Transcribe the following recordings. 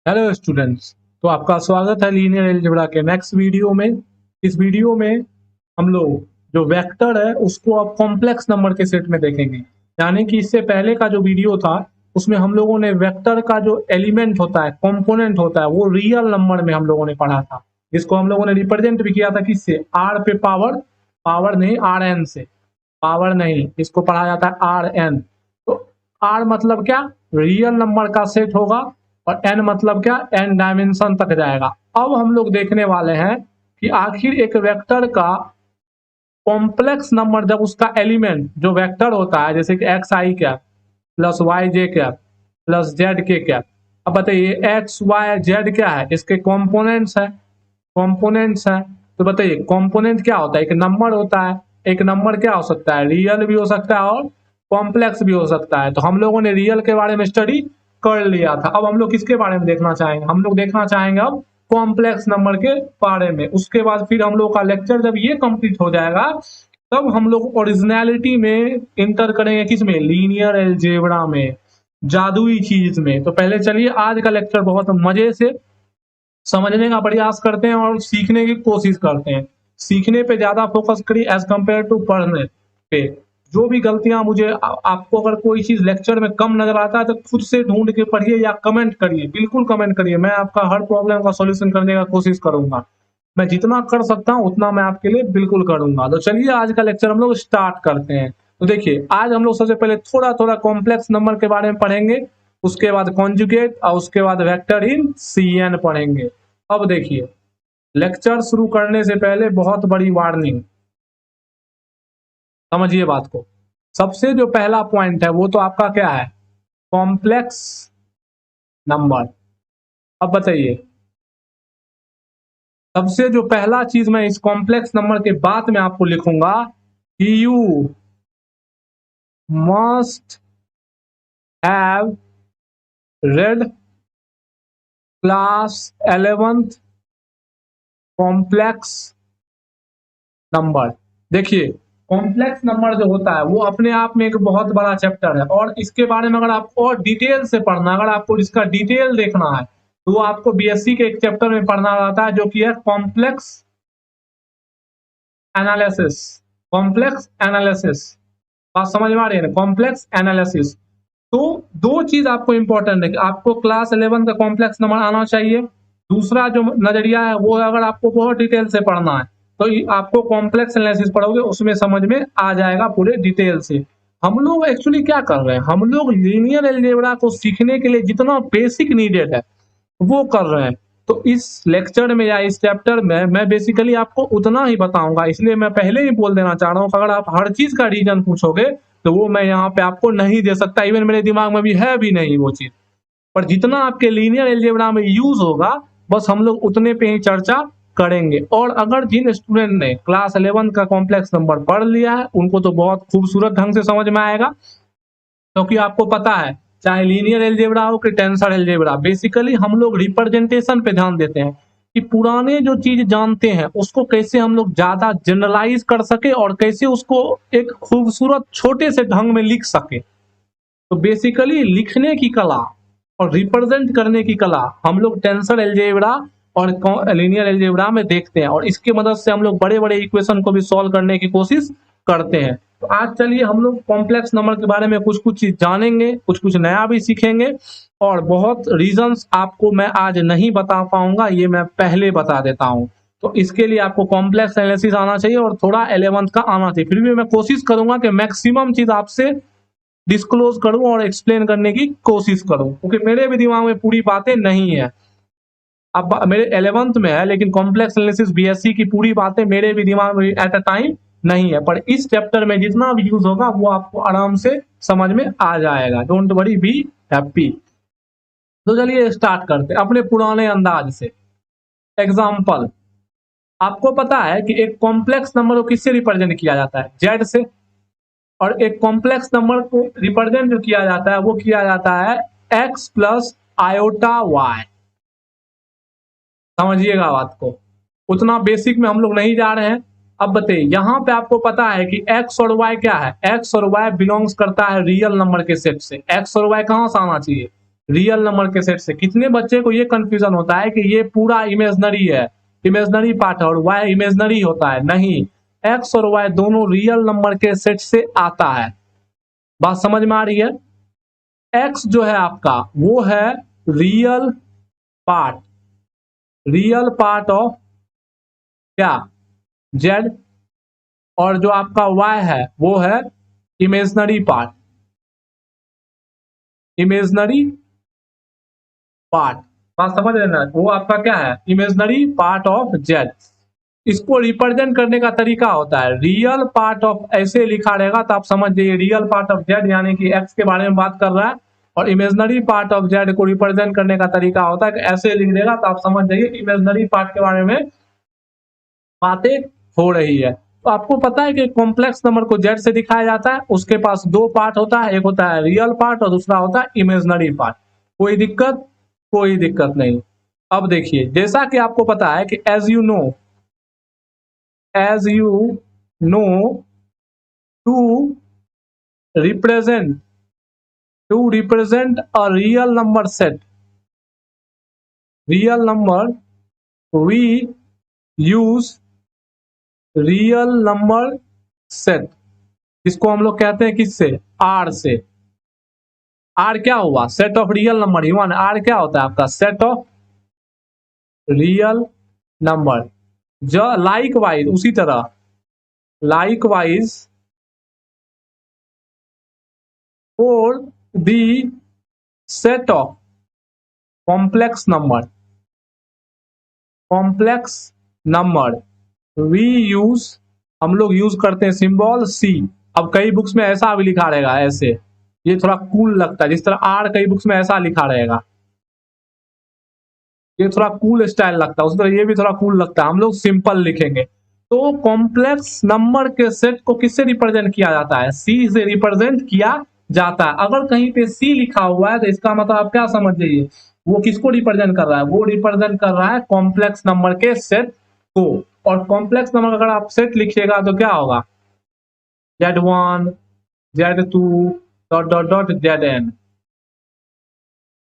Hello students. तो आपका स्वागत है लीनियर अलजेब्रा के नेक्स्ट वीडियो में। इस वीडियो में हम लोग जो वेक्टर है उसको अब कॉम्प्लेक्स नंबर के सेट में देखेंगे। यानी कि इससे पहले का जो वीडियो था उसमें हम लोगों ने वेक्टर का जो एलिमेंट होता है, कंपोनेंट होता है, वो रियल नंबर में हम लोगों ने पढ़ा था, जिसको हम लोगों ने रिप्रेजेंट भी किया था किससे, आर पे पावर, पावर नहीं आर एन से, पावर नहीं, इसको पढ़ा जाता है आर एन। तो आर मतलब क्या, रियल नंबर का सेट होगा, और एन मतलब क्या, एन डायमेंशन तक जाएगा। अब हम लोग देखने वाले हैं कि आखिर एक वेक्टर का कॉम्प्लेक्स नंबर, जब उसका एलिमेंट जो वेक्टर होता है, जैसे कि एक्स आई कैप प्लस वाई जे कैप प्लस जेड के कैप, अब बताइए एक्स वाई जेड क्या है, इसके कॉम्पोनेंट्स है, कंपोनेंट्स हैं। तो बताइए कंपोनेंट क्या होता है, एक नंबर होता है। एक नंबर क्या हो सकता है, रियल भी हो सकता है और कॉम्प्लेक्स भी हो सकता है। तो हम लोगों ने रियल के बारे में स्टडी कर लिया था। अब हम लोग किसके बारे में देखना चाहेंगे, हम लोग देखना चाहेंगे अब कॉम्प्लेक्स नंबर के बारे में। उसके बाद फिर हम लोग का लेक्चर जब ये कंप्लीट हो जाएगा तब हम लोग ओरिजिनलिटी में इंटर करेंगे, किसमें, लीनियर अलजेब्रा में, जादुई चीज में। तो पहले चलिए आज का लेक्चर बहुत मजे से समझने का प्रयास करते हैं और सीखने की कोशिश करते हैं। सीखने पे ज्यादा फोकस करिए एज कम्पेयर टू पढ़ने पे। जो भी गलतियां मुझे आपको अगर कोई चीज लेक्चर में कम नजर आता है तो खुद से ढूंढ के पढ़िए या कमेंट करिए, बिल्कुल कमेंट करिए। मैं आपका हर प्रॉब्लम का सॉल्यूशन करने का कोशिश करूंगा। मैं जितना कर सकता हूँ उतना मैं आपके लिए बिल्कुल करूंगा। तो चलिए आज का लेक्चर हम लोग स्टार्ट करते हैं। तो देखिए आज हम लोग सबसे पहले थोड़ा थोड़ा कॉम्प्लेक्स नंबर के बारे में पढ़ेंगे, उसके बाद कॉन्जुगेट और उसके बाद वेक्टर इन सी एन पढ़ेंगे। अब देखिए, लेक्चर शुरू करने से पहले बहुत बड़ी वार्निंग, समझिए बात को। सबसे जो पहला पॉइंट है वो तो आपका क्या है, कॉम्प्लेक्स नंबर। अब बताइए, सबसे जो पहला चीज मैं इस कॉम्प्लेक्स नंबर के बाद में आपको लिखूंगा कि you must have read class 11th complex number. देखिए कॉम्प्लेक्स नंबर जो होता है वो अपने आप में एक बहुत बड़ा चैप्टर है, और इसके बारे में अगर आपको और डिटेल से पढ़ना, अगर आपको इसका डिटेल देखना है तो वो आपको बीएससी के एक चैप्टर में पढ़ना रहता है, जो कि है कॉम्प्लेक्स एनालिसिस। कॉम्प्लेक्स एनालिसिस, बात समझ में आ रही है ना, कॉम्प्लेक्स एनालिसिस। तो दो चीज आपको इंपॉर्टेंट है कि आपको क्लास 11 का कॉम्प्लेक्स नंबर आना चाहिए। दूसरा जो नजरिया है वो, अगर आपको बहुत डिटेल से पढ़ना है तो आपको कॉम्प्लेक्स एनालिसिस पढ़ोगे, उसमें समझ में आ जाएगा पूरे डिटेल से। हम लोग एक्चुअली क्या कर रहे हैं, हम लोग लीनियर अलजेब्रा को सीखने के लिए जितना बेसिक नीडेड है वो कर रहे हैं। तो इस लेक्चर में या इस चैप्टर में मैं बेसिकली आपको उतना ही बताऊंगा, इसलिए मैं पहले ही बोल देना चाह रहा हूँ कि अगर आप हर चीज का रीजन पूछोगे तो वो मैं यहाँ पे आपको नहीं दे सकता, इवन मेरे दिमाग में भी है भी नहीं वो चीज। पर जितना आपके लीनियर अलजेब्रा में यूज होगा बस हम लोग उतने पे ही चर्चा करेंगे। और अगर जिन स्टूडेंट ने क्लास 11 का कॉम्प्लेक्स नंबर पढ़ लिया है उनको तो बहुत खूबसूरत ढंग से समझ में आएगा, क्योंकि आपको पता है चाहे लीनियर अलजेब्रा हो कि टेंसर अलजेब्रा, बेसिकली हम लोग रिप्रेजेंटेशन पे ध्यान देते हैं कि पुराने जो चीज जानते हैं उसको कैसे हम लोग ज्यादा जनरलाइज कर सके और कैसे उसको एक खूबसूरत छोटे से ढंग में लिख सके। तो बेसिकली लिखने की कला और रिप्रेजेंट करने की कला हम लोग टेंसर अलजेब्रा और लीनियर अलजेब्रा में देखते हैं, और इसकी मदद से हम लोग बड़े बड़े इक्वेशन को भी सॉल्व करने की कोशिश करते हैं। तो आज चलिए हम लोग कॉम्प्लेक्स नंबर के बारे में कुछ कुछ चीज जानेंगे, कुछ कुछ नया भी सीखेंगे, और बहुत रीजंस आपको मैं आज नहीं बता पाऊंगा, ये मैं पहले बता देता हूँ। तो इसके लिए आपको कॉम्प्लेक्स एनालिसिस आना चाहिए और थोड़ा 11th का आना चाहिए। फिर भी मैं कोशिश करूंगा कि मैक्सिमम चीज आपसे डिस्क्लोज करूं और एक्सप्लेन करने की कोशिश करूं, क्योंकि मेरे भी दिमाग में पूरी बातें नहीं है। अब मेरे 11th में है लेकिन कॉम्प्लेक्स एनालिसिस बीएससी की पूरी बातें मेरे भी दिमाग में एट अ टाइम नहीं है, पर इस चैप्टर में जितना भी यूज होगा वो आपको आराम से समझ में आ जाएगा। Don't worry, be happy. तो चलिए स्टार्ट करते हैं अपने पुराने अंदाज से। एग्जाम्पल, आपको पता है कि एक कॉम्प्लेक्स नंबर को किससे रिप्रेजेंट किया जाता है, जेड से। और एक कॉम्प्लेक्स नंबर को रिप्रेजेंट जो किया जाता है वो किया जाता है एक्स प्लस आयोटा वाई। समझिएगा बात को, उतना बेसिक में हम लोग नहीं जा रहे हैं। अब बताइए, यहाँ पे आपको पता है कि एक्स और वाई क्या है, एक्स और वाई बिलोंग्स करता है रियल नंबर के सेट से। एक्स और वाई कहाँ से आना चाहिए, रियल नंबर के सेट से। कितने बच्चे को ये कंफ्यूजन होता है कि ये पूरा इमेजनरी है, इमेजनरी पार्ट है और वाई इमेजनरी होता है। नहीं, एक्स और वाई दोनों रियल नंबर के सेट से आता है। बात समझ में आ रही है? एक्स जो है आपका वो है real part, real part of क्या, जेड, और जो आपका वाई है वो है इमेजनरी पार्ट, इमेजनरी पार्ट। बात समझ रहे ना, वो आपका क्या है, इमेजनरी पार्ट ऑफ जेड। इसको रिप्रेजेंट करने का तरीका होता है रियल पार्ट ऑफ, ऐसे लिखा रहेगा तो आप समझ जाइए रियल पार्ट ऑफ जेड यानी कि एक्स के बारे में बात कर रहा है, और इमेजनरी पार्ट ऑफ जेड को रिप्रेजेंट करने का तरीका होता है कि ऐसे लिख देगा तो आप समझ जाइए इमेजनरी पार्ट के बारे में बातें हो रही है। तो आपको पता है कि कॉम्प्लेक्स नंबर को जेड से दिखाया जाता है, उसके पास दो पार्ट होता है, एक होता है रियल पार्ट और दूसरा होता है इमेजनरी पार्ट। कोई दिक्कत? कोई दिक्कत नहीं। अब देखिए, जैसा कि आपको पता है कि as you know to represent a real number set, real number, we use real number set, इसको हम लोग कहते हैं किससे, आर से। आर क्या हुआ, सेट ऑफ रियल नंबर ही हुआ ना। आर क्या होता है आपका, सेट ऑफ रियल नंबर। जो लाइक वाइज, उसी तरह likewise for the set of complex number, complex number we use, हम लोग यूज करते हैं सिंबल सी। अब कई बुक्स में ऐसा भी लिखा रहेगा ऐसे, ये थोड़ा कूल लगता है, जिस तरह आर कई बुक्स में ऐसा लिखा रहेगा, ये थोड़ा कूल स्टाइल लगता है, उस तरह ये भी थोड़ा कूल लगता है, हम लोग सिंपल लिखेंगे। तो कॉम्प्लेक्स नंबर के सेट को किससे रिप्रेजेंट किया जाता है, सी से रिप्रेजेंट किया जाता है। अगर कहीं पे सी लिखा हुआ है तो इसका मतलब आप क्या समझ जाइए, वो किसको रिप्रेजेंट कर रहा है, वो रिप्रेजेंट कर रहा है कॉम्प्लेक्स नंबर के सेट को। और कॉम्प्लेक्स नंबर अगर आप सेट लिखिएगा तो क्या होगा, Z1 Z2 dot dot dot Zn।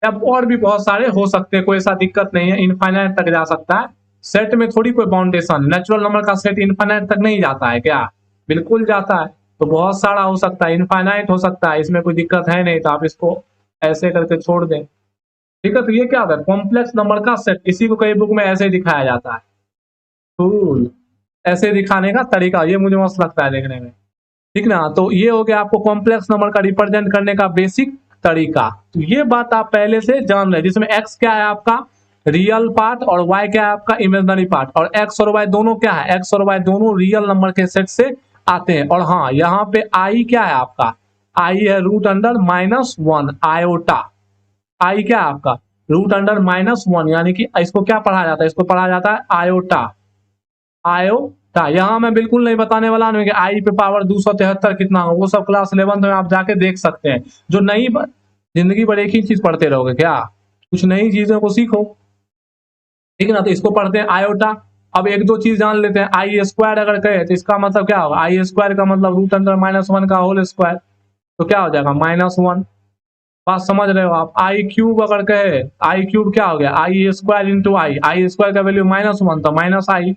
अब और भी बहुत सारे हो सकते हैं, कोई ऐसा दिक्कत नहीं है, इनफाइनाइट तक जा सकता है। सेट में थोड़ी कोई बाउंडेशन, नेचुरल नंबर का सेट इनफाइनाइट तक नहीं जाता है क्या, बिल्कुल जाता है। तो बहुत सारा हो सकता है, इनफाइनाइट हो सकता है, इसमें कोई दिक्कत है नहीं, तो आप इसको ऐसे करके छोड़ दें। ठीक है, तो ये क्या होता है, कॉम्प्लेक्स नंबर का सेट, इसी को कई बुक में ऐसे दिखाया जाता है। कूल, ऐसे दिखाने का तरीका, ये मुझे मस्त लगता है देखने में। ठीक ना, तो ये हो गया आपको कॉम्प्लेक्स नंबर का रिप्रेजेंट करने का बेसिक तरीका। तो ये बात आप पहले से जान रहे, जिसमें एक्स क्या है आपका रियल पार्ट और वाई क्या है आपका इमेजनरी पार्ट, और एक्स और वाई दोनों क्या है, एक्स और वाई दोनों रियल नंबर के सेट से आते हैं। और हाँ, यहाँ पे आई क्या है आपका, आई है रूट अंडर -1 आयोटा। आई क्या है आपका, रूट अंडर -1, यानी कि इसको क्या पढ़ा जाता है, इसको पढ़ा जाता है आयोटा। आयोटा, यहाँ मैं बिल्कुल नहीं बताने वाला हूँ कि आई पे पावर 273 कितना हो, वो सब क्लास 11 में आप जाके देख सकते हैं। जो नई जिंदगी भर एक ही चीज पढ़ते रहोगे क्या, कुछ नई चीजों को सीखो। ठीक है ना, तो इसको पढ़ते हैं आयोटा। अब एक दो चीज जान लेते हैं, आई स्क्वायर अगर कहे तो इसका मतलब क्या होगा, आई स्क्वायर का मतलब रूट अंडर -1 का होल स्क्वायर, तो क्या हो जाएगा -1। बात समझ रहे हो आप। आई क्यूब अगर कहे, आई क्यूब क्या हो गया, आई स्क्वायर इंटू आई, आई स्क्वायर का वैल्यू -1 तो -i।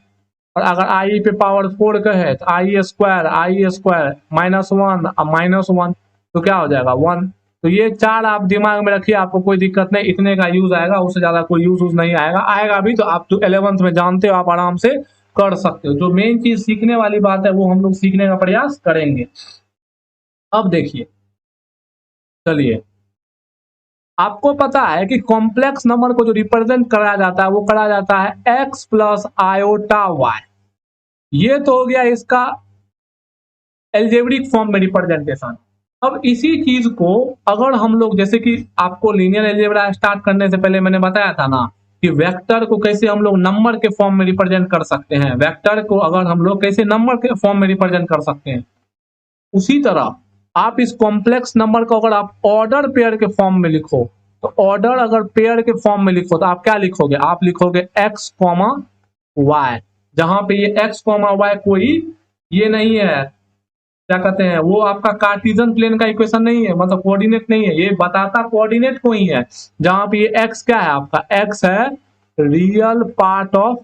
और अगर आई पे पावर 4 कहे तो आई स्क्वायर -1 तो क्या हो जाएगा 1। तो ये चार आप दिमाग में रखिए, आपको कोई दिक्कत नहीं, इतने का यूज आएगा, उससे ज्यादा कोई यूज नहीं आएगा। आएगा भी तो आप तो 11th में जानते हो, आप आराम से कर सकते हो। जो मेन चीज सीखने वाली बात है वो हम लोग सीखने का प्रयास करेंगे। अब देखिए, चलिए, आपको पता है कि कॉम्प्लेक्स नंबर को जो रिप्रेजेंट करा जाता है वो करा जाता है x प्लस आयोटा वाई। ये तो हो गया इसका एल्जेब्रिक फॉर्म में रिप्रेजेंटेशन। अब इसी चीज को अगर हम लोग, जैसे कि आपको लीनियर एल्जेब्रा स्टार्ट करने से पहले मैंने बताया था ना कि वेक्टर को कैसे हम लोग नंबर के फॉर्म में रिप्रेजेंट कर सकते हैं, वेक्टर को अगर हम लोग कैसे नंबर के फॉर्म में रिप्रेजेंट कर सकते हैं, उसी तरह आप इस कॉम्प्लेक्स नंबर को अगर आप ऑर्डर पेयर के फॉर्म में लिखो, तो ऑर्डर अगर पेयर के फॉर्म में लिखो तो आप क्या लिखोगे, आप लिखोगे x, y। जहां पे ये x, y कोई ये नहीं है, क्या कहते हैं, वो आपका कार्टिजन प्लेन का इक्वेशन नहीं है, मतलब कोऑर्डिनेट नहीं है, ये बताता कोऑर्डिनेट को ही है। जहां पे ये एक्स क्या है आपका, एक्स है रियल पार्ट ऑफ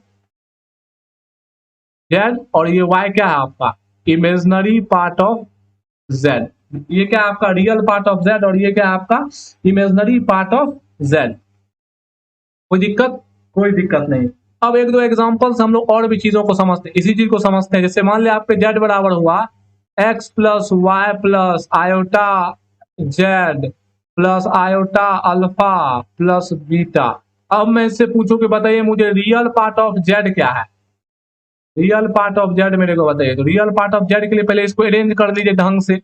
जेड, और ये वाई क्या है आपका इमेजनरी पार्ट ऑफ जेड। ये क्या है आपका रियल पार्ट ऑफ जेड, और ये क्या है आपका इमेजनरी पार्ट ऑफ जेड। कोई दिक्कत? कोई दिक्कत नहीं। अब एक दो एग्जांपल्स हम लोग और भी चीजों को समझते हैं, इसी चीज को समझते हैं। जैसे मान लिया आपके जेड बराबर हुआ x plus y plus iota z plus iota alpha plus beta. अब मैं इससे पूछूं कि बताइए मुझे रियल पार्ट ऑफ जेड क्या है, रियल पार्ट ऑफ जेड मेरे को बताइए। तो रियल पार्ट ऑफ जेड के लिए पहले इसको अरेंज कर लीजिए ढंग से।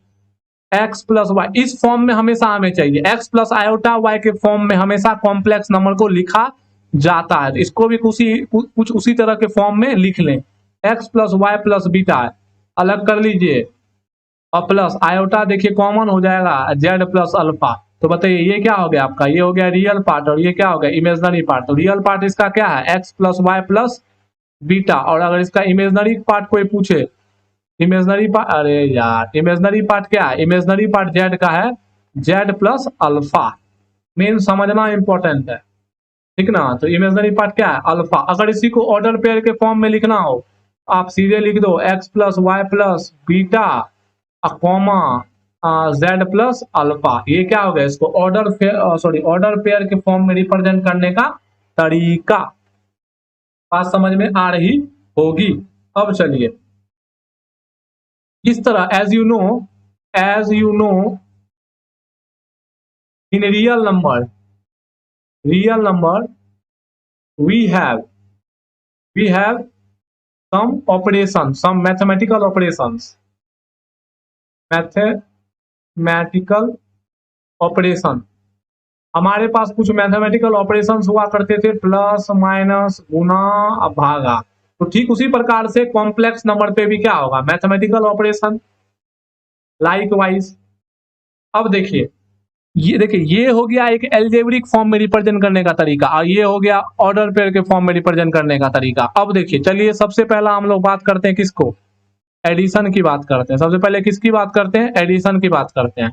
एक्स प्लस वाई इस फॉर्म में हमेशा हमें चाहिए, एक्स प्लस आयोटा वाई के फॉर्म में हमेशा कॉम्प्लेक्स नंबर को लिखा जाता है। तो इसको भी कुछ उसी तरह के फॉर्म में लिख लें। X plus y plus beta अलग कर लीजिए, और प्लस आयोटा देखिए कॉमन हो जाएगा जेड प्लस अल्फा। तो बताइए ये क्या हो गया आपका, ये हो गया रियल पार्ट, और ये क्या हो गया इमेजनरी पार्ट। तो रियल पार्ट इसका क्या है x plus y plus beta, और अगर इसका इमेजनरी पार्ट कोई पूछे, इमेजनरी पार्ट, अरे यार इमेजनरी पार्ट क्या है, इमेजनरी पार्ट जेड का है जेड प्लस अल्फा। मेन समझना इंपॉर्टेंट है, ठीक ना। तो इमेजनरी पार्ट क्या है अल्फा। अगर इसी को ऑर्डर पेयर के फॉर्म में लिखना हो, आप सीधे लिख दो x plus y plus beta comma z plus alpha. ये क्या हो गया, इसको ऑर्डर पेयर के फॉर्म में रिप्रेजेंट करने का तरीका। बात समझ में आ रही होगी। अब चलिए इस तरह as you know in real number we have some operations, some mathematical operation. हमारे पास कुछ मैथमेटिकल ऑपरेशंस हुआ करते थे, प्लस माइनस गुना भागा। तो ठीक उसी प्रकार से कॉम्प्लेक्स नंबर पे भी क्या होगा मैथमेटिकल ऑपरेशन लाइक वाइज। अब देखिए ये हो गया एक एल्जेब्रिक फॉर्म में रिप्रेजेंट करने का तरीका, और ये हो गया ऑर्डर पेयर के फॉर्म में रिप्रेजेंट करने का तरीका। अब देखिए चलिए सबसे पहला हम लोग बात करते हैं किसको, एडिशन की बात करते हैं। सबसे पहले किसकी बात करते हैं, एडिशन की बात करते हैं।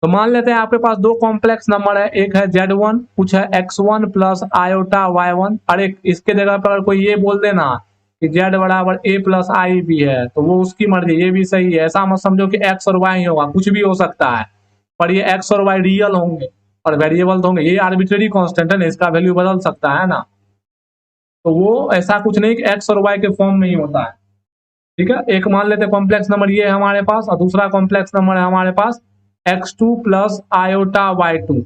तो मान लेते हैं आपके पास दो कॉम्प्लेक्स नंबर है, एक है Z1 कुछ है X1 प्लस आयोटा Y1। अरे इसके जगह पर कोई ये बोल देना कि Z बराबर A प्लस आई भी है, तो वो उसकी मर्जी, ये भी सही है। ऐसा मत समझो कि X और Y ही होगा, कुछ भी हो सकता है, पर ये X और Y रियल होंगे और वेरिएबल होंगे। ये आर्बिट्रेरी कांस्टेंट है ना, इसका वैल्यू बदल सकता है ना। तो वो ऐसा कुछ नहीं कि X और Y के फॉर्म में ही होता है, ठीक है। एक मान लेते कॉम्प्लेक्स नंबर ये है हमारे पास, और दूसरा कॉम्प्लेक्स नंबर है हमारे पास x2 प्लस आयोटा y2।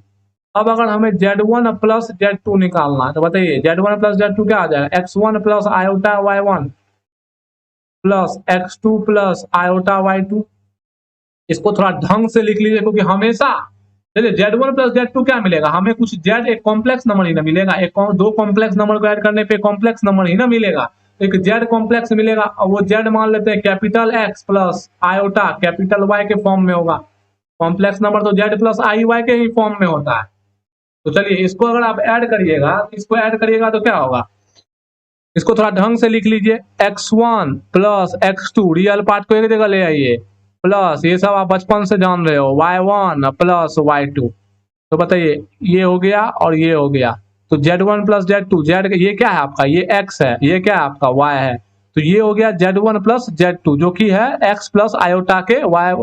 अब अगर हमें z1 प्लस z2 निकालना है तो बताइए z1 प्लस z2 क्या आ जाएगा, x1 plus iota y1 plus x2 plus iota y2। इसको थोड़ा ढंग से लिख लीजिए, क्योंकि हमेशा चलिए z1 प्लस z2 क्या मिलेगा हमें, कुछ z एक कॉम्प्लेक्स नंबर ही ना मिलेगा, एक दो कॉम्प्लेक्स नंबर को ऐड करने पे कॉम्प्लेक्स नंबर ही ना मिलेगा, एक z कॉम्प्लेक्स मिलेगा, और वो z मान लेते हैं capital x plus iota capital y के फॉर्म में होगा। कॉम्प्लेक्स नंबर तो z प्लस आई वाई के ही फॉर्म में होता है। तो चलिए इसको अगर आप ऐड करिएगा तो क्या होगा, इसको थोड़ा ढंग से लिख लीजिए, x1 plus x2 real part को एक जगह ले आइए, प्लस ये सब आप बचपन से जान रहे हो y1 प्लस y2। तो बताइए ये हो गया और ये हो गया, तो z1 प्लस z2 z ये क्या है आपका, ये x है, ये क्या है आपका y है। तो ये हो गया z1 प्लस z2 जो कि है x प्लस आयोटा के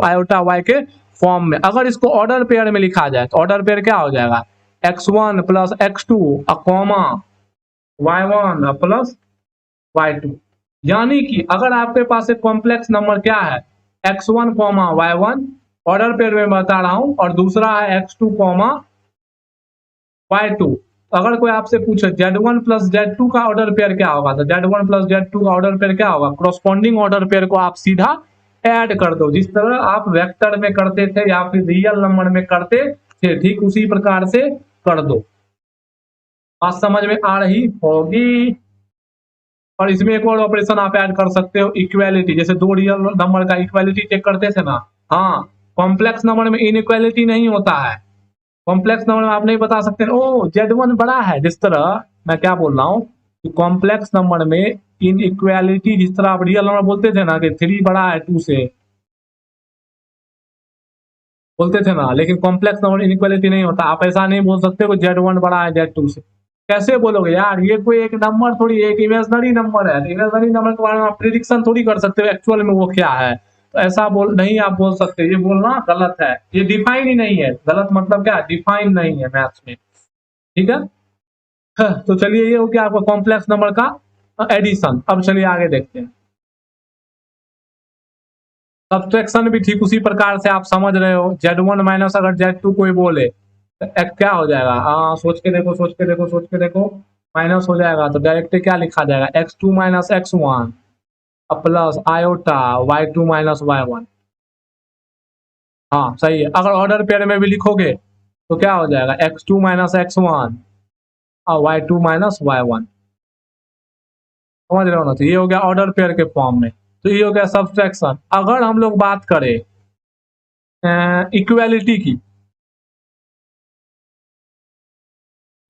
आयोटा y के फॉर्म में। अगर इसको ऑर्डर पेयर में लिखा जाए तो ऑर्डर पेयर क्या हो जाएगा, x1 plus x2 comma y1 plus y2। यानी कि अगर आपके पास एक कॉम्प्लेक्स नंबर क्या है x1 comma y1 order pair में बता रहा हूं, और दूसरा है x2 कॉमा y2। अगर कोई आपसे पूछे z1 प्लस z2 का ऑर्डर पेयर क्या होगा, तो z1 प्लस z2 का ऑर्डर पेयर क्या होगा, कॉरस्पॉन्डिंग ऑर्डर पेयर को आप सीधा ऐड कर दो, जिस तरह आप वेक्टर में करते थे या फिर रियल नंबर में करते थे, ठीक उसी प्रकार से कर दो। बात समझ में आ रही होगी। और इसमें एक और ऑपरेशन आप ऐड कर सकते हो, इक्वालिटी। जैसे दो रियल नंबर का इक्वालिटी चेक करते थे ना, हाँ कॉम्प्लेक्स नंबर में इनइक्वालिटी नहीं होता है। कॉम्प्लेक्स नंबर में आप नहीं बता सकते ओ z1 बड़ा है, जिस तरह मैं क्या बोल रहा हूँ कि कॉम्प्लेक्स नंबर में इनइक्वालिटी, जिस तरह आप रियल नंबर बोलते थे ना कि 3 बड़ा है 2 से, बोलते थे ना, लेकिन कॉम्प्लेक्स नंबर इनइक्वालिटी नहीं होता। आप ऐसा नहीं बोल सकते कि Z1 बड़ा है Z2 से, कैसे बोलोगे यार? ये कोई एक नंबर थोड़ी, एक इमेजनरी नंबर है, इमेजनरी नंबर के बारे में आप प्रिडिक्शन थोड़ी कर सकते हो एक्चुअल में वो क्या है। तो ऐसा बोल नहीं आप बोल सकते, ये बोलना गलत है, ये डिफाइन ही नहीं है। गलत मतलब क्या, डिफाइन नहीं है मैथ्स में, ठीक है। तो चलिए ये हो गया आपका कॉम्प्लेक्स नंबर का एडिशन। अब चलिए आगे देखते हैं। सब्ट्रैक्शन भी ठीक उसी प्रकार से आप समझ रहे हो। Z1 माइनस अगर Z2 कोई बोले तो क्या हो जाएगा? सोच के देखो, सोच के देखो, सोच के देखो। माइनस हो जाएगा तो डायरेक्ट क्या लिखा जाएगा? x2 minus x1 plus iota y2 minus y1। हाँ सही है। अगर ऑर्डर पेयर में भी लिखोगे तो क्या हो जाएगा? x2 माइनस x1 और y2 माइनस y1। समझ रहे हो ना? तो ये हो गया ऑर्डर पेयर के फॉर्म में। तो ये हो गया सब्ट्रैक्शन। अगर हम लोग बात करें इक्वालिटी की,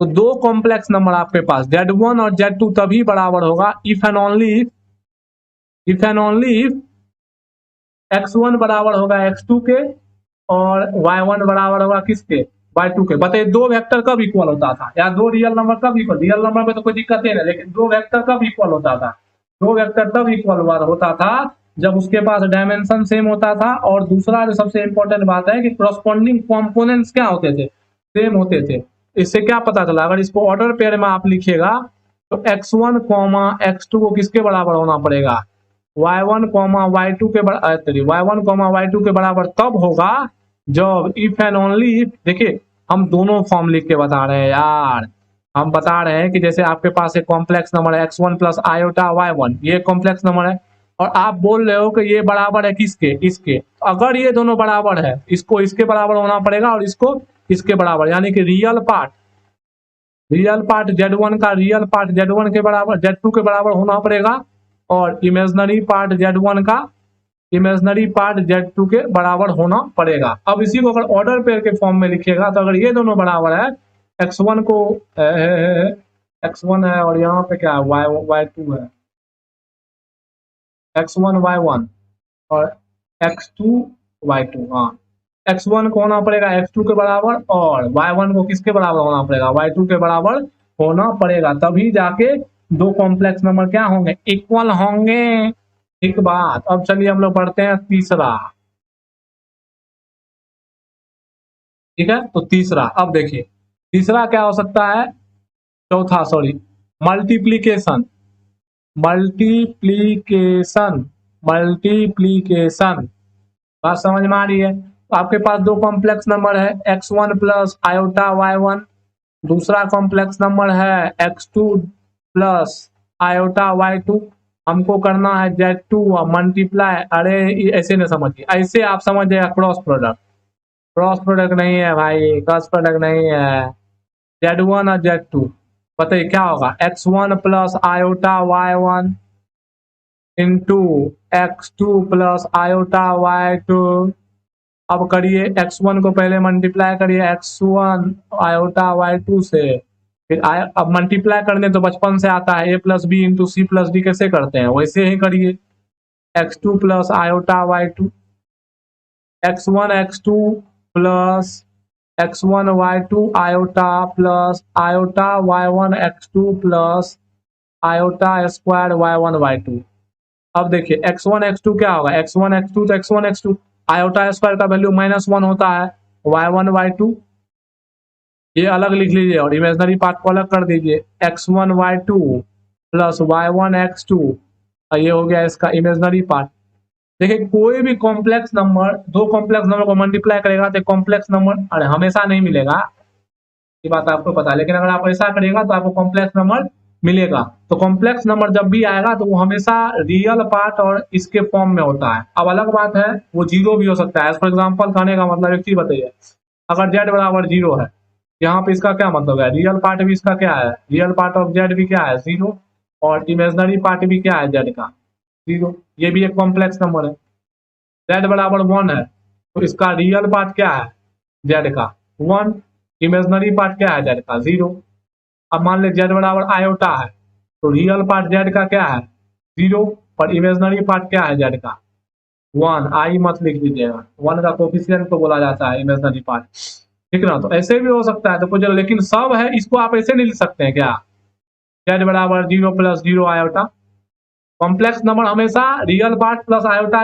तो दो कॉम्प्लेक्स नंबर आपके पास Z1 और Z2 तभी बराबर होगा if and only if x1 बराबर होगा x2 के और y1 बराबर होगा किसके? y2 के। बताइए दो वेक्टर कब इक्वल होता था, या दो रियल नंबर कब इक्वल? रियल नंबर में तो कोई दिक्कत नहीं, लेकिन दो वेक्टर कब इक्वल होता था? दो वेक्टर तब इक्वल होता था जब उसके पास डायमेंशन सेम होता था, और दूसरा जो सबसे इंपॉर्टेंट बात है कि कॉरस्पॉन्डिंग कंपोनेंट्स क्या होते थे? सेम होते थे। इससे क्या पता चला? अगर इसको ऑर्डर पेयर में आप लिखिएगा तो x1 x2 को किसके बराबर होना पड़ेगा? y1 y2 के बराबर, y1 y2 के बराबर तब होगा जब इफ एंड ओनली इफ। देखिए हम दोनों फॉर्म लिख के बता रहे हैं यार। हम बता रहे हैं कि जैसे आपके पास एक कॉम्प्लेक्स नंबर है x1 प्लस आयोटा y1, ये कॉम्प्लेक्स नंबर है, और आप बोल रहे हो कि ये बराबर है किसके? इसके। तो अगर ये दोनों बराबर है, इसको इसके बराबर होना पड़ेगा और इसको इसके बराबर, यानी कि रियल पार्ट Z1 का रियल पार्ट Z1 के बराबर, Z2 के बराबर होना पड़ेगा, और इमेजनरी पार्ट Z1 का इमेजनरी पार्ट Z2 के बराबर होना पड़ेगा। अब इसी को अगर ऑर्डर पेयर के फॉर्म में लिखिएगा तो अगर ये दोनों बराबर है, x1 को x1 है और यहाँ पे क्या है? y2 है, x1 y1 और x2 y2। हाँ, x1 को होना पड़ेगा x2 के बराबर, और y1 को किसके बराबर होना पड़ेगा? y2 के बराबर होना पड़ेगा, तभी जाके दो कॉम्प्लेक्स नंबर क्या होंगे? इक्वल होंगे। एक बात। अब चलिए हम लोग पढ़ते हैं तीसरा, ठीक है। तो तीसरा, अब देखिए तीसरा क्या हो सकता है? चौथा सॉरी, मल्टीप्लीकेशन। मल्टीप्लीकेशन मल्टीप्लीकेशन बात समझ में आ रही है? तो आपके पास दो कॉम्प्लेक्स नंबर है x1 प्लस आयोटा y1, दूसरा कॉम्प्लेक्स नंबर है x2 प्लस आयोटा y2। हमको करना है Z2 और मल्टीप्लाई। अरे ऐसे नहीं समझिए, ऐसे आप समझ जाएगा क्रॉस प्रोडक्ट। क्रॉस प्रोडक्ट नहीं है भाई, क्रॉस प्रोडक्ट नहीं है। Z1 और Z2, बताइए क्या होगा? x1 plus iota y1 into x2 plus iota y2। अब करिए x1 को पहले मल्टीप्लाई करिए x1 आयोटा y2 से, फिर अब मल्टीप्लाई करने तो बचपन से आता है a plus b into c plus d, कैसे करते हैं वैसे ही करिए। x2 plus iota y2, x1 x2 plus x1 y2 iota plus iota y1 x2 plus iota square y1 y2। अब देखिए x1 x2 क्या होगा? x1 x2 तो x1 x2, आयोटा स्क्वायर का वैल्यू -1 होता है, y1 y2 ये अलग लिख लीजिए और इमेजनरी पार्ट को अलग कर दीजिए। x1 y2 plus y1 x2, और ये हो गया इसका इमेजनरी पार्ट। देखिए कोई भी कॉम्प्लेक्स नंबर दो कॉम्प्लेक्स नंबर को मल्टीप्लाई करेगा तो कॉम्प्लेक्स नंबर, अरे हमेशा नहीं मिलेगा, ये बात आपको पता है, लेकिन अगर आप ऐसा करेगा तो आपको कॉम्प्लेक्स नंबर मिलेगा। तो कॉम्प्लेक्स नंबर जब भी आएगा तो वो हमेशा रियल पार्ट और इसके फॉर्म में होता है। अब अलग बात है वो जीरो भी हो सकता है। फॉर एग्जाम्पल कहने का मतलब एक चीज बताइए, अगर जेड बराबर जीरो है, यहाँ पे इसका क्या मतलब है? रियल पार्ट भी इसका क्या है? रियल पार्ट ऑफ जेड भी क्या है? जीरो। और इमेजनरी पार्ट भी क्या है जेड का? जीरो। ये भी एक कॉम्प्लेक्स नंबर है। जेड बराबर 1 है तो इसका रियल पार्ट क्या है जेड का? 1। इमेजनरी पार्ट क्या है जेड का? 0। अब मान ले जेड बराबर आयोटा है तो रियल पार्ट जेड का क्या है? 0, और इमेजनरी पार्ट क्या है जेड का? वन, आई मत लिख दीजिएगा, वन का कोफिशिएंट तो बोला जाता है इमेजिनरी पार्ट, ठीक ना। तो ऐसे भी हो सकता है, तो कुछ, लेकिन सब है, इसको आप ऐसे नहीं लिख सकते हैं क्या, जेड बराबर 0 + 0 आयोटा। कॉम्प्लेक्स नंबर हमेशा real part plus iota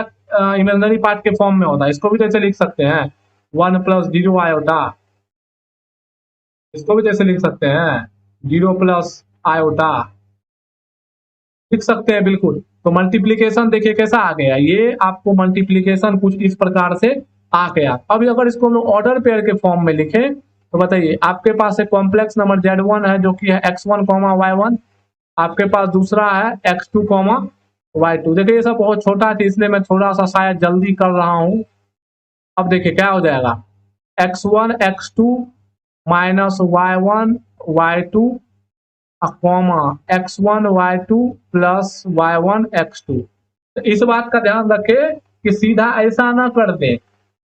imaginary part के फॉर्म में होता है, इसको भी तो ऐसे लिख सकते हैं, 1 + 0 आयोटा, इसको भी तो ऐसे लिख सकते हैं, 0 + आयोटा, लिख सकते हैं बिल्कुल। तो मल्टीप्लीकेशन देखिए कैसा आ गया, ये आपको मल्टीप्लीकेशन कुछ इस प्रकार से आ गया। अभी अगर इसको हम लोग ऑर्डर पेयर के फॉर्म में लिखें तो बताइए, आपके पास एक कॉम्प्लेक्स नंबर Z1 है जो कि है x1, y1, आपके पास दूसरा है x2, y2। देखिए ये सब बहुत छोटा है इसलिए मैं थोड़ा सा शायद जल्दी कर रहा हूं। अब देखिए क्या हो जाएगा, x1 x2 minus y1 y2 comma x1 y2 plus y1 x2। तो इस बात का ध्यान रखें कि सीधा ऐसा ना कर दे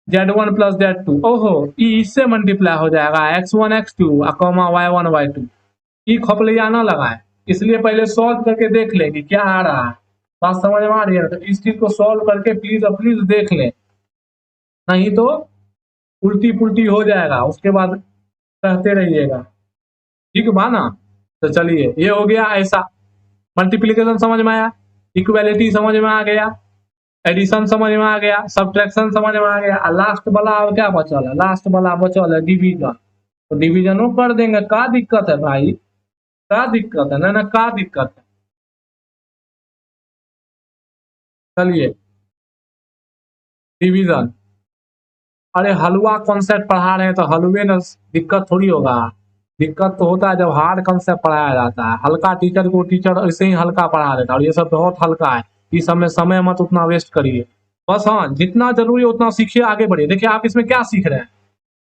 Z1 + Z2, ओहो इससे मल्टीप्लाई हो जाएगा x1 x2 comma y1 y2, ई खपलिया ना लगाए, इसलिए पहले सॉल्व करके देख लेंगे क्या आ रहा है। बात समझ में आ रही है, तो इस चीज को सॉल्व करके प्लीज प्लीज देख लें, नहीं तो उल्टी पुल्टी हो जाएगा, उसके बाद कहते रहिएगा, ठीक बा ना। तो चलिए ये हो गया ऐसा, मल्टीप्लीकेशन समझ में आया, इक्वालिटी समझ में आ गया, एडिशन समझ में आ गया, सब्ट्रैक्शन समझ में आ गया, लास्ट वाला अब क्या बचल है, लास्ट वाला बचल है डिवीजन। तो डिवीजनों कर देंगे, का दिक्कत है भाई, का दिक्कत है, ना ना का दिक्कत है। चलिए डिवीजन, अरे हलवा कॉन्सेप्ट पढ़ा रहे हैं तो हलवे में दिक्कत थोड़ी होगा, दिक्कत तो होता है जब हार्ड कॉन्सेप्ट पढ़ाया जाता है, हल्का टीचर को टीचर ऐसे ही हल्का पढ़ा देता है, और ये सब बहुत हल्का है, इस सब में समय मत उतना वेस्ट करिए, बस हाँ जितना जरूरी है उतना सीखिए, आगे बढ़िए। देखिए आप इसमें क्या सीख रहे हैं,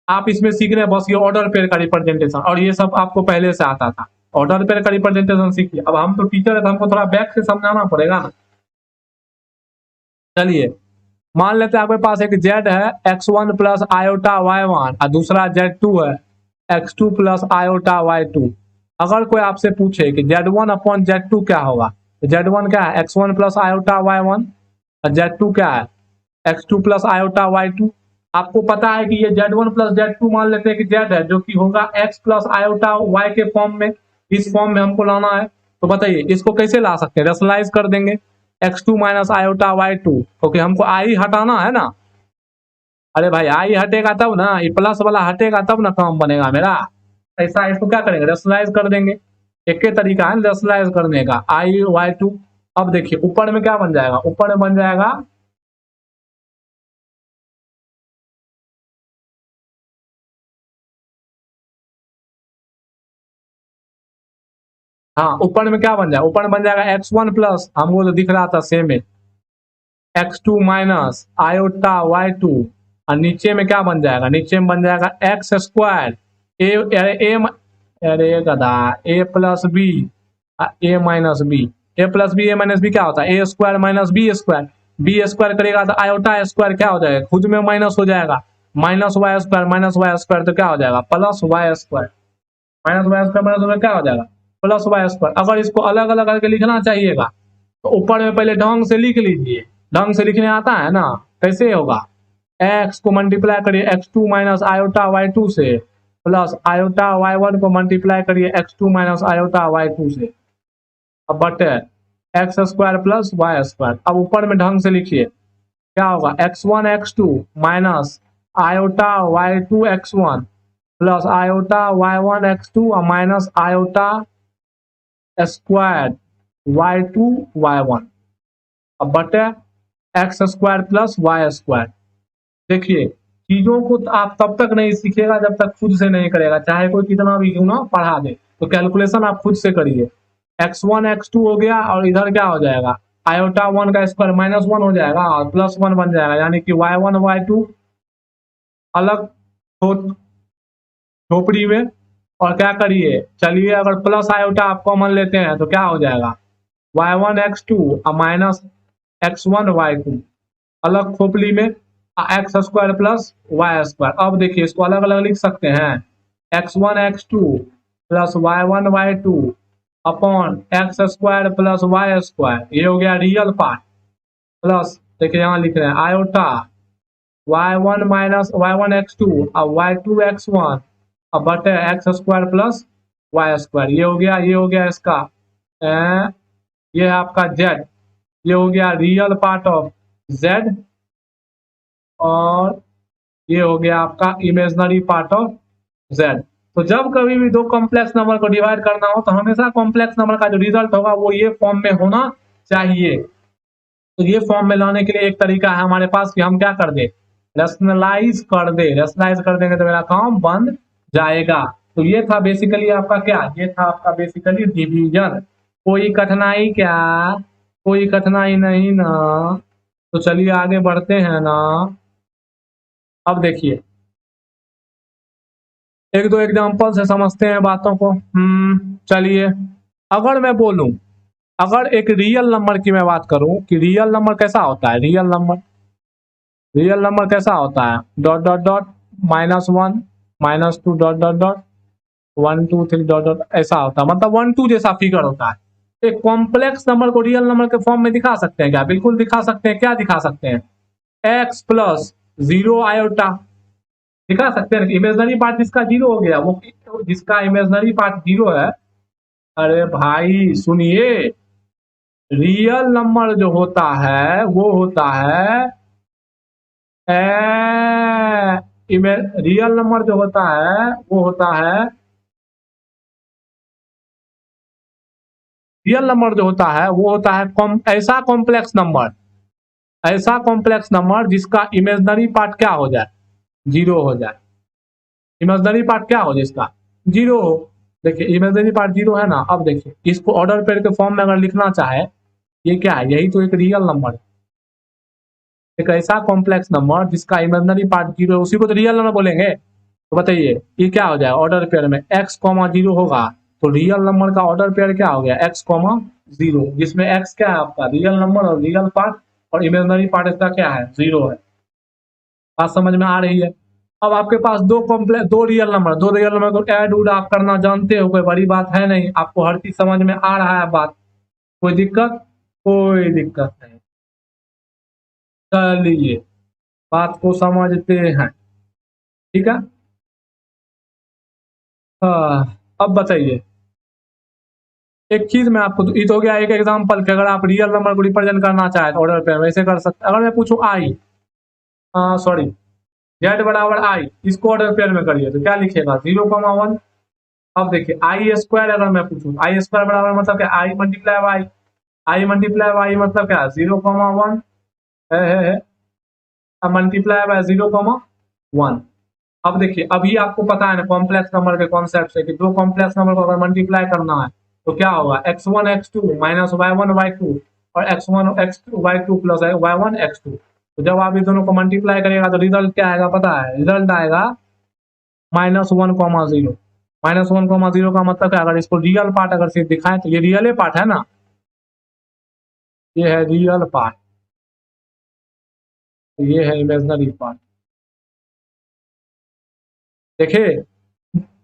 आप इसमें सीख रहे हैं बस ये ऑर्डर पेयर का रिप्रेजेंटेशन, और ये सब आपको पहले से आता था, ऑर्डर पेयर का रिप्रेजेंटेशन सीखिए। अब हम तो टीचर है तो हमको थोड़ा बैक से समझाना पड़ेगा ना। चलिए मान लेते हैं आपके पास एक जेड है x1 + आयोटा y1 और दूसरा Z2 है x2 + आयोटा y2। अगर कोई आपसे पूछे कि Z1/Z2 क्या होगा, तो Z1 क्या है x1 + आयोटा y1 और Z2 क्या है x2 + आयोटा y2। आपको पता है कि ये Z1 + Z2 मान लेते हैं कि Z है जो कि होगा x + आयोटा y के फॉर्म में, इस फॉर्म में हमको लाना है। तो बताइए इसको कैसे ला सकते हैं, रेशनलाइज कर देंगे, x2 - आयोटा y2, क्योंकि हमको आई हटाना है ना। अरे भाई आई हटेगा तब ना, ये प्लस वाला हटेगा तब ना काम बनेगा मेरा। ऐसा इसको क्या करेंगे, रेशनलाइज कर देंगे, एक ही तरीका है रेशनलाइज करने का, i y2। अब देखिए ऊपर में क्या बन जाएगा, ऊपर में बन जाएगा, हाँ ऊपर में क्या बन जाएगा, ऊपर में बन जाएगा x1 प्लस, हमको तो दिख रहा था सेम है, x2 माइनस आयोटा y2, और नीचे में क्या बन जाएगा, नीचे में बन जाएगा x², अरे गधा, a+b a-b, a+b क्या होता है, a² - b² करेगा तो आयोटा स्क्वायर क्या हो जाएगा, खुद में माइनस हो जाएगा, -y² तो क्या हो जाएगा +y², -y² क्या हो जाएगा +y²। अगर इसको अलग अलग करके लिखना चाहिएगा तो ऊपर में पहले ढंग से लिख लीजिए, ढंग से लिखने आता है ना, कैसे होगा, x को मल्टीप्लाई करिए x2 - आयोटा y2 से, प्लस आयोटा y1 को मल्टीप्लाई करिए x2 - आयोटा y2 से, अब बटे x² + y²। अब ऊपर में ढंग से लिखिए क्या होगा, x1 x2 minus iota y2 x1 plus iota y1 x2 और minus iota square y2 y1, अब बटे x² + y²। देखिए चीजों को तो आप तब तक नहीं सीखेगा जब तक खुद से नहीं करेगा, चाहे कोई कितना भी क्यों ना पढ़ा दे, तो कैलकुलेशन आप खुद से करिए। x1 x2 हो गया और इधर क्या हो जाएगा, आयोटा 1 का स्क्वायर -1 हो जाएगा और +1 बन जाएगा, यानी कि y1 y2 अलग खोपड़ी में। और क्या करिए, चलिए अगर प्लस आयोटा आप कॉमन लेते हैं तो क्या हो जाएगा, y1 x2 और माइनस x1 y2 अलग खोपड़ी में, x² + y²। अब देखिए इसको अलग अलग लिख सकते हैं, x1 x2 plus y1 y2 upon x² + y², ये हो गया रियल पार्ट, प्लस देखिए यहाँ लिख रहे हैं iota y1 minus y1 x2 और y2 x1 और बटे x square plus y square. ये हो गया इसका ये है आपका z, ये हो गया रियल पार्ट ऑफ z, और ये हो गया आपका इमेजनरी पार्ट ऑफ z। तो जब कभी भी दो कॉम्प्लेक्स नंबर को डिवाइड करना हो तो हमेशा कॉम्प्लेक्स नंबर का जो रिजल्ट होगा वो ये फॉर्म में होना चाहिए। तो ये फॉर्म में लाने के लिए एक तरीका है हमारे पास कि हम क्या कर दे, रेशनलाइज कर दे। रेशनलाइज कर देंगे तो मेरा काम बन जाएगा। तो ये था बेसिकली आपका क्या, ये था आपका बेसिकली डिवीजन। कोई कठिनाई क्या, कोई कठिनाई नहीं ना। तो चलिए आगे बढ़ते हैं ना। अब देखिए एक दो एग्जांपल से समझते हैं बातों को। चलिए अगर मैं बोलूं, अगर एक रियल नंबर की मैं बात करूं कि रियल नंबर कैसा होता है, रियल नंबर कैसा होता है, dot dot dot -1 -2 dot dot dot 1 2 3 dot dot ऐसा होता है, मतलब 1 2 जैसा फिगर होता है। एक कॉम्प्लेक्स नंबर को रियल नंबर के फॉर्म में दिखा सकते हैं क्या, बिल्कुल दिखा सकते हैं। क्या दिखा सकते हैं, x प्लस 0 आयोटा दिखा सकते हैं। इमेजनरी पार्ट जिसका 0 हो गया, वो जिसका इमेजनरी पार्ट 0 है, अरे भाई सुनिए, रियल नंबर जो होता है वो होता है रियल नंबर जो होता है वो होता है, रियल नंबर जो होता है वो होता है ऐसा कॉम्प्लेक्स नंबर जिसका इमेजनरी पार्ट क्या हो जाए, 0 हो जाए। इमेजनरी पार्ट क्या हो जाए, इसका 0 हो। देखिए इमेजनरी पार्ट 0 है ना। अब देखिए इसको ऑर्डर पेयर के फॉर्म में अगर लिखना चाहे, ये क्या है, यही तो एक रियल नंबर है। एक ऐसा कॉम्प्लेक्स नंबर जिसका इमेजनरी पार्ट 0 है, उसी को तो रियल नंबर बोलेंगे। तो बताइए ये क्या हो जाए, ऑर्डर पेयर में x, 0 होगा तो रियल नंबर का ऑर्डर पेयर क्या हो गया, x, 0, जिसमें x क्या है आपका रियल नंबर और रियल पार्ट, और इमेजनरी पार्ट इसका क्या है, 0 है। बात समझ में आ रही है। अब आपके पास दो रियल नंबर को ऐड उड आप करना जानते हो, कोई बड़ी बात है नहीं, आपको हर चीज समझ में आ रहा है बात, कोई दिक्कत, कोई दिक्कत नहीं। चलिए बात को समझते हैं, ठीक है। अब बताइए एक चीज मैं आपको, ये तो हो गया एक एग्जांपल कि अगर आप रियल नंबर को रिप्रेजेंट करना चाहे तो ऑर्डर पे वैसे कर सकते। अगर मैं पूछूं आई, सॉरी जेड बराबर आई, इसको ऑर्डर पेयर में करिए तो क्या लिखेगा, 0,1। अब देखिए आई स्क्वायर, अगर मैं पूछूं आई स्क्वायर बराबर मतलब क्या, आई मल्टीप्लाई वाई, आई मल्टीप्लाई वाई मतलब क्या, 0,1 है अब मल्टीप्लाई बाय 0,1। अब देखिए अभी आपको पता है ना कॉम्प्लेक्स नंबर के कॉन्सेप्ट से कि दो कॉम्प्लेक्स नंबर को अगर मल्टीप्लाई करना है तो क्या होगा, x1 x2 minus y1 y2 और x1 x2 y2 plus y1 x2। तो जब आप इन दोनों को मल्टीप्लाई करिएगा तो रिजल्ट क्या आएगा पता है, रिजल्ट आएगा -1,0। -1,0 का मतलब क्या, अगर इसको रियल पार्ट अगर सिर्फ दिखाएं तो ये रियल पार्ट है ना, ये है रियल पार्ट, ये है इमेजनरी पार्ट। देखिए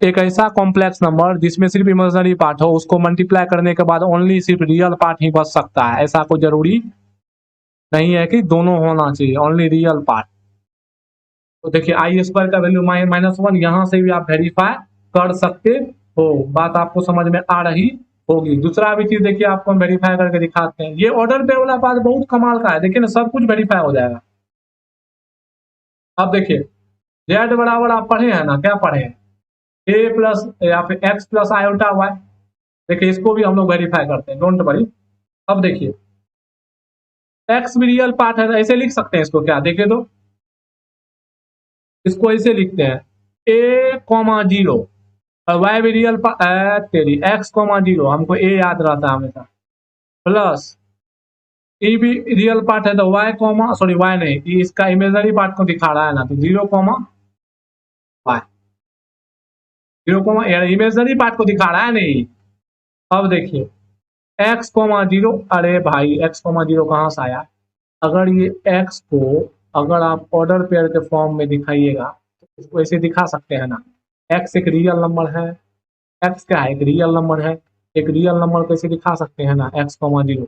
एक ऐसा कॉम्प्लेक्स नंबर जिसमें सिर्फ इमेजनरी पार्ट हो, उसको मल्टीप्लाई करने के बाद ओनली सिर्फ रियल पार्ट ही बच सकता है। ऐसा कोई जरूरी नहीं है कि दोनों होना चाहिए, ओनली रियल पार्ट। तो देखिए आई स्क्वायर का वैल्यू -1, यहां से भी आप वेरीफाई कर सकते हो। बात आपको समझ में आ रही होगी। दूसरा भी चीज देखिए आपको हम वेरीफाई करके दिखाते हैं। ये ऑर्डर पे वाला बात बहुत कमाल का है, देखिए ना सब कुछ वेरीफाई हो जाएगा। अब देखिए जेड बराबर आप पढ़े हैं ना, क्या पढ़े हैं, ए प्लस या फिर एक्स प्लस आयोटा वाई। देखिए इसको भी हम लोग वेरीफाई करते हैं, डोंट वरी। अब देखिए एक्स भी रियल पार्ट है, ऐसे लिख सकते हैं इसको, क्या देखिए तो इसको ऐसे लिखते हैं a,0 और वाई भी रियल तेरी x,0 हमको a याद रहता है हमेशा, प्लस e भी रियल पार्ट है तो y, सॉरी y नहीं, ये इसका इमेजनरी पार्ट को दिखा रहा है ना, तो 0,y, 0, इमेजनरी पार्ट को दिखा रहा है नहीं। अब देखिए x,0, अरे भाई x,0 कहाँ से आया, अगर ये x को अगर आप ऑर्डर पेयर के फॉर्म में दिखाइएगा तो इसको ऐसे दिखा सकते हैं ना, x एक रियल नंबर है, x क्या है, एक रियल नंबर है, एक रियल नंबर को ऐसे दिखा सकते हैं ना, x,0।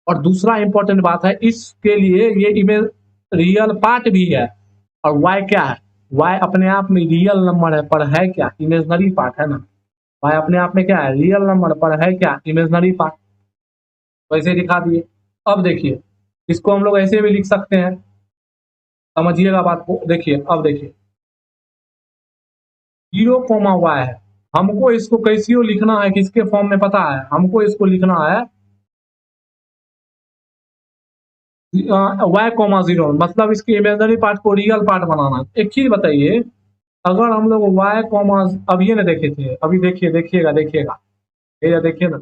और दूसरा इंपॉर्टेंट बात है, इसके लिए ये इमेज रियल पार्ट भी है। और वाई क्या है, वाई अपने आप में रियल नंबर है, पर है क्या, इमेजनरी पार्ट है ना। वाई अपने आप में क्या है, रियल नंबर, पर है क्या, इमेजनरी पार्ट। वैसे दिखा दिए। अब देखिए, इसको हम लोग ऐसे भी लिख सकते हैं, समझिएगा बात को। देखिए, अब देखिए 0,y है, हमको इसको कैसे लिखना है, किसके फॉर्म में पता है, हमको इसको लिखना है y,0, मतलब इसके इमेजनरी पार्ट को रियल पार्ट बनाना है। एक चीज बताइए, अगर हम लोग y, अब ये ना देखे थे, अभी देखिए, देखिएगा देखिएगा, ये देखिए ना,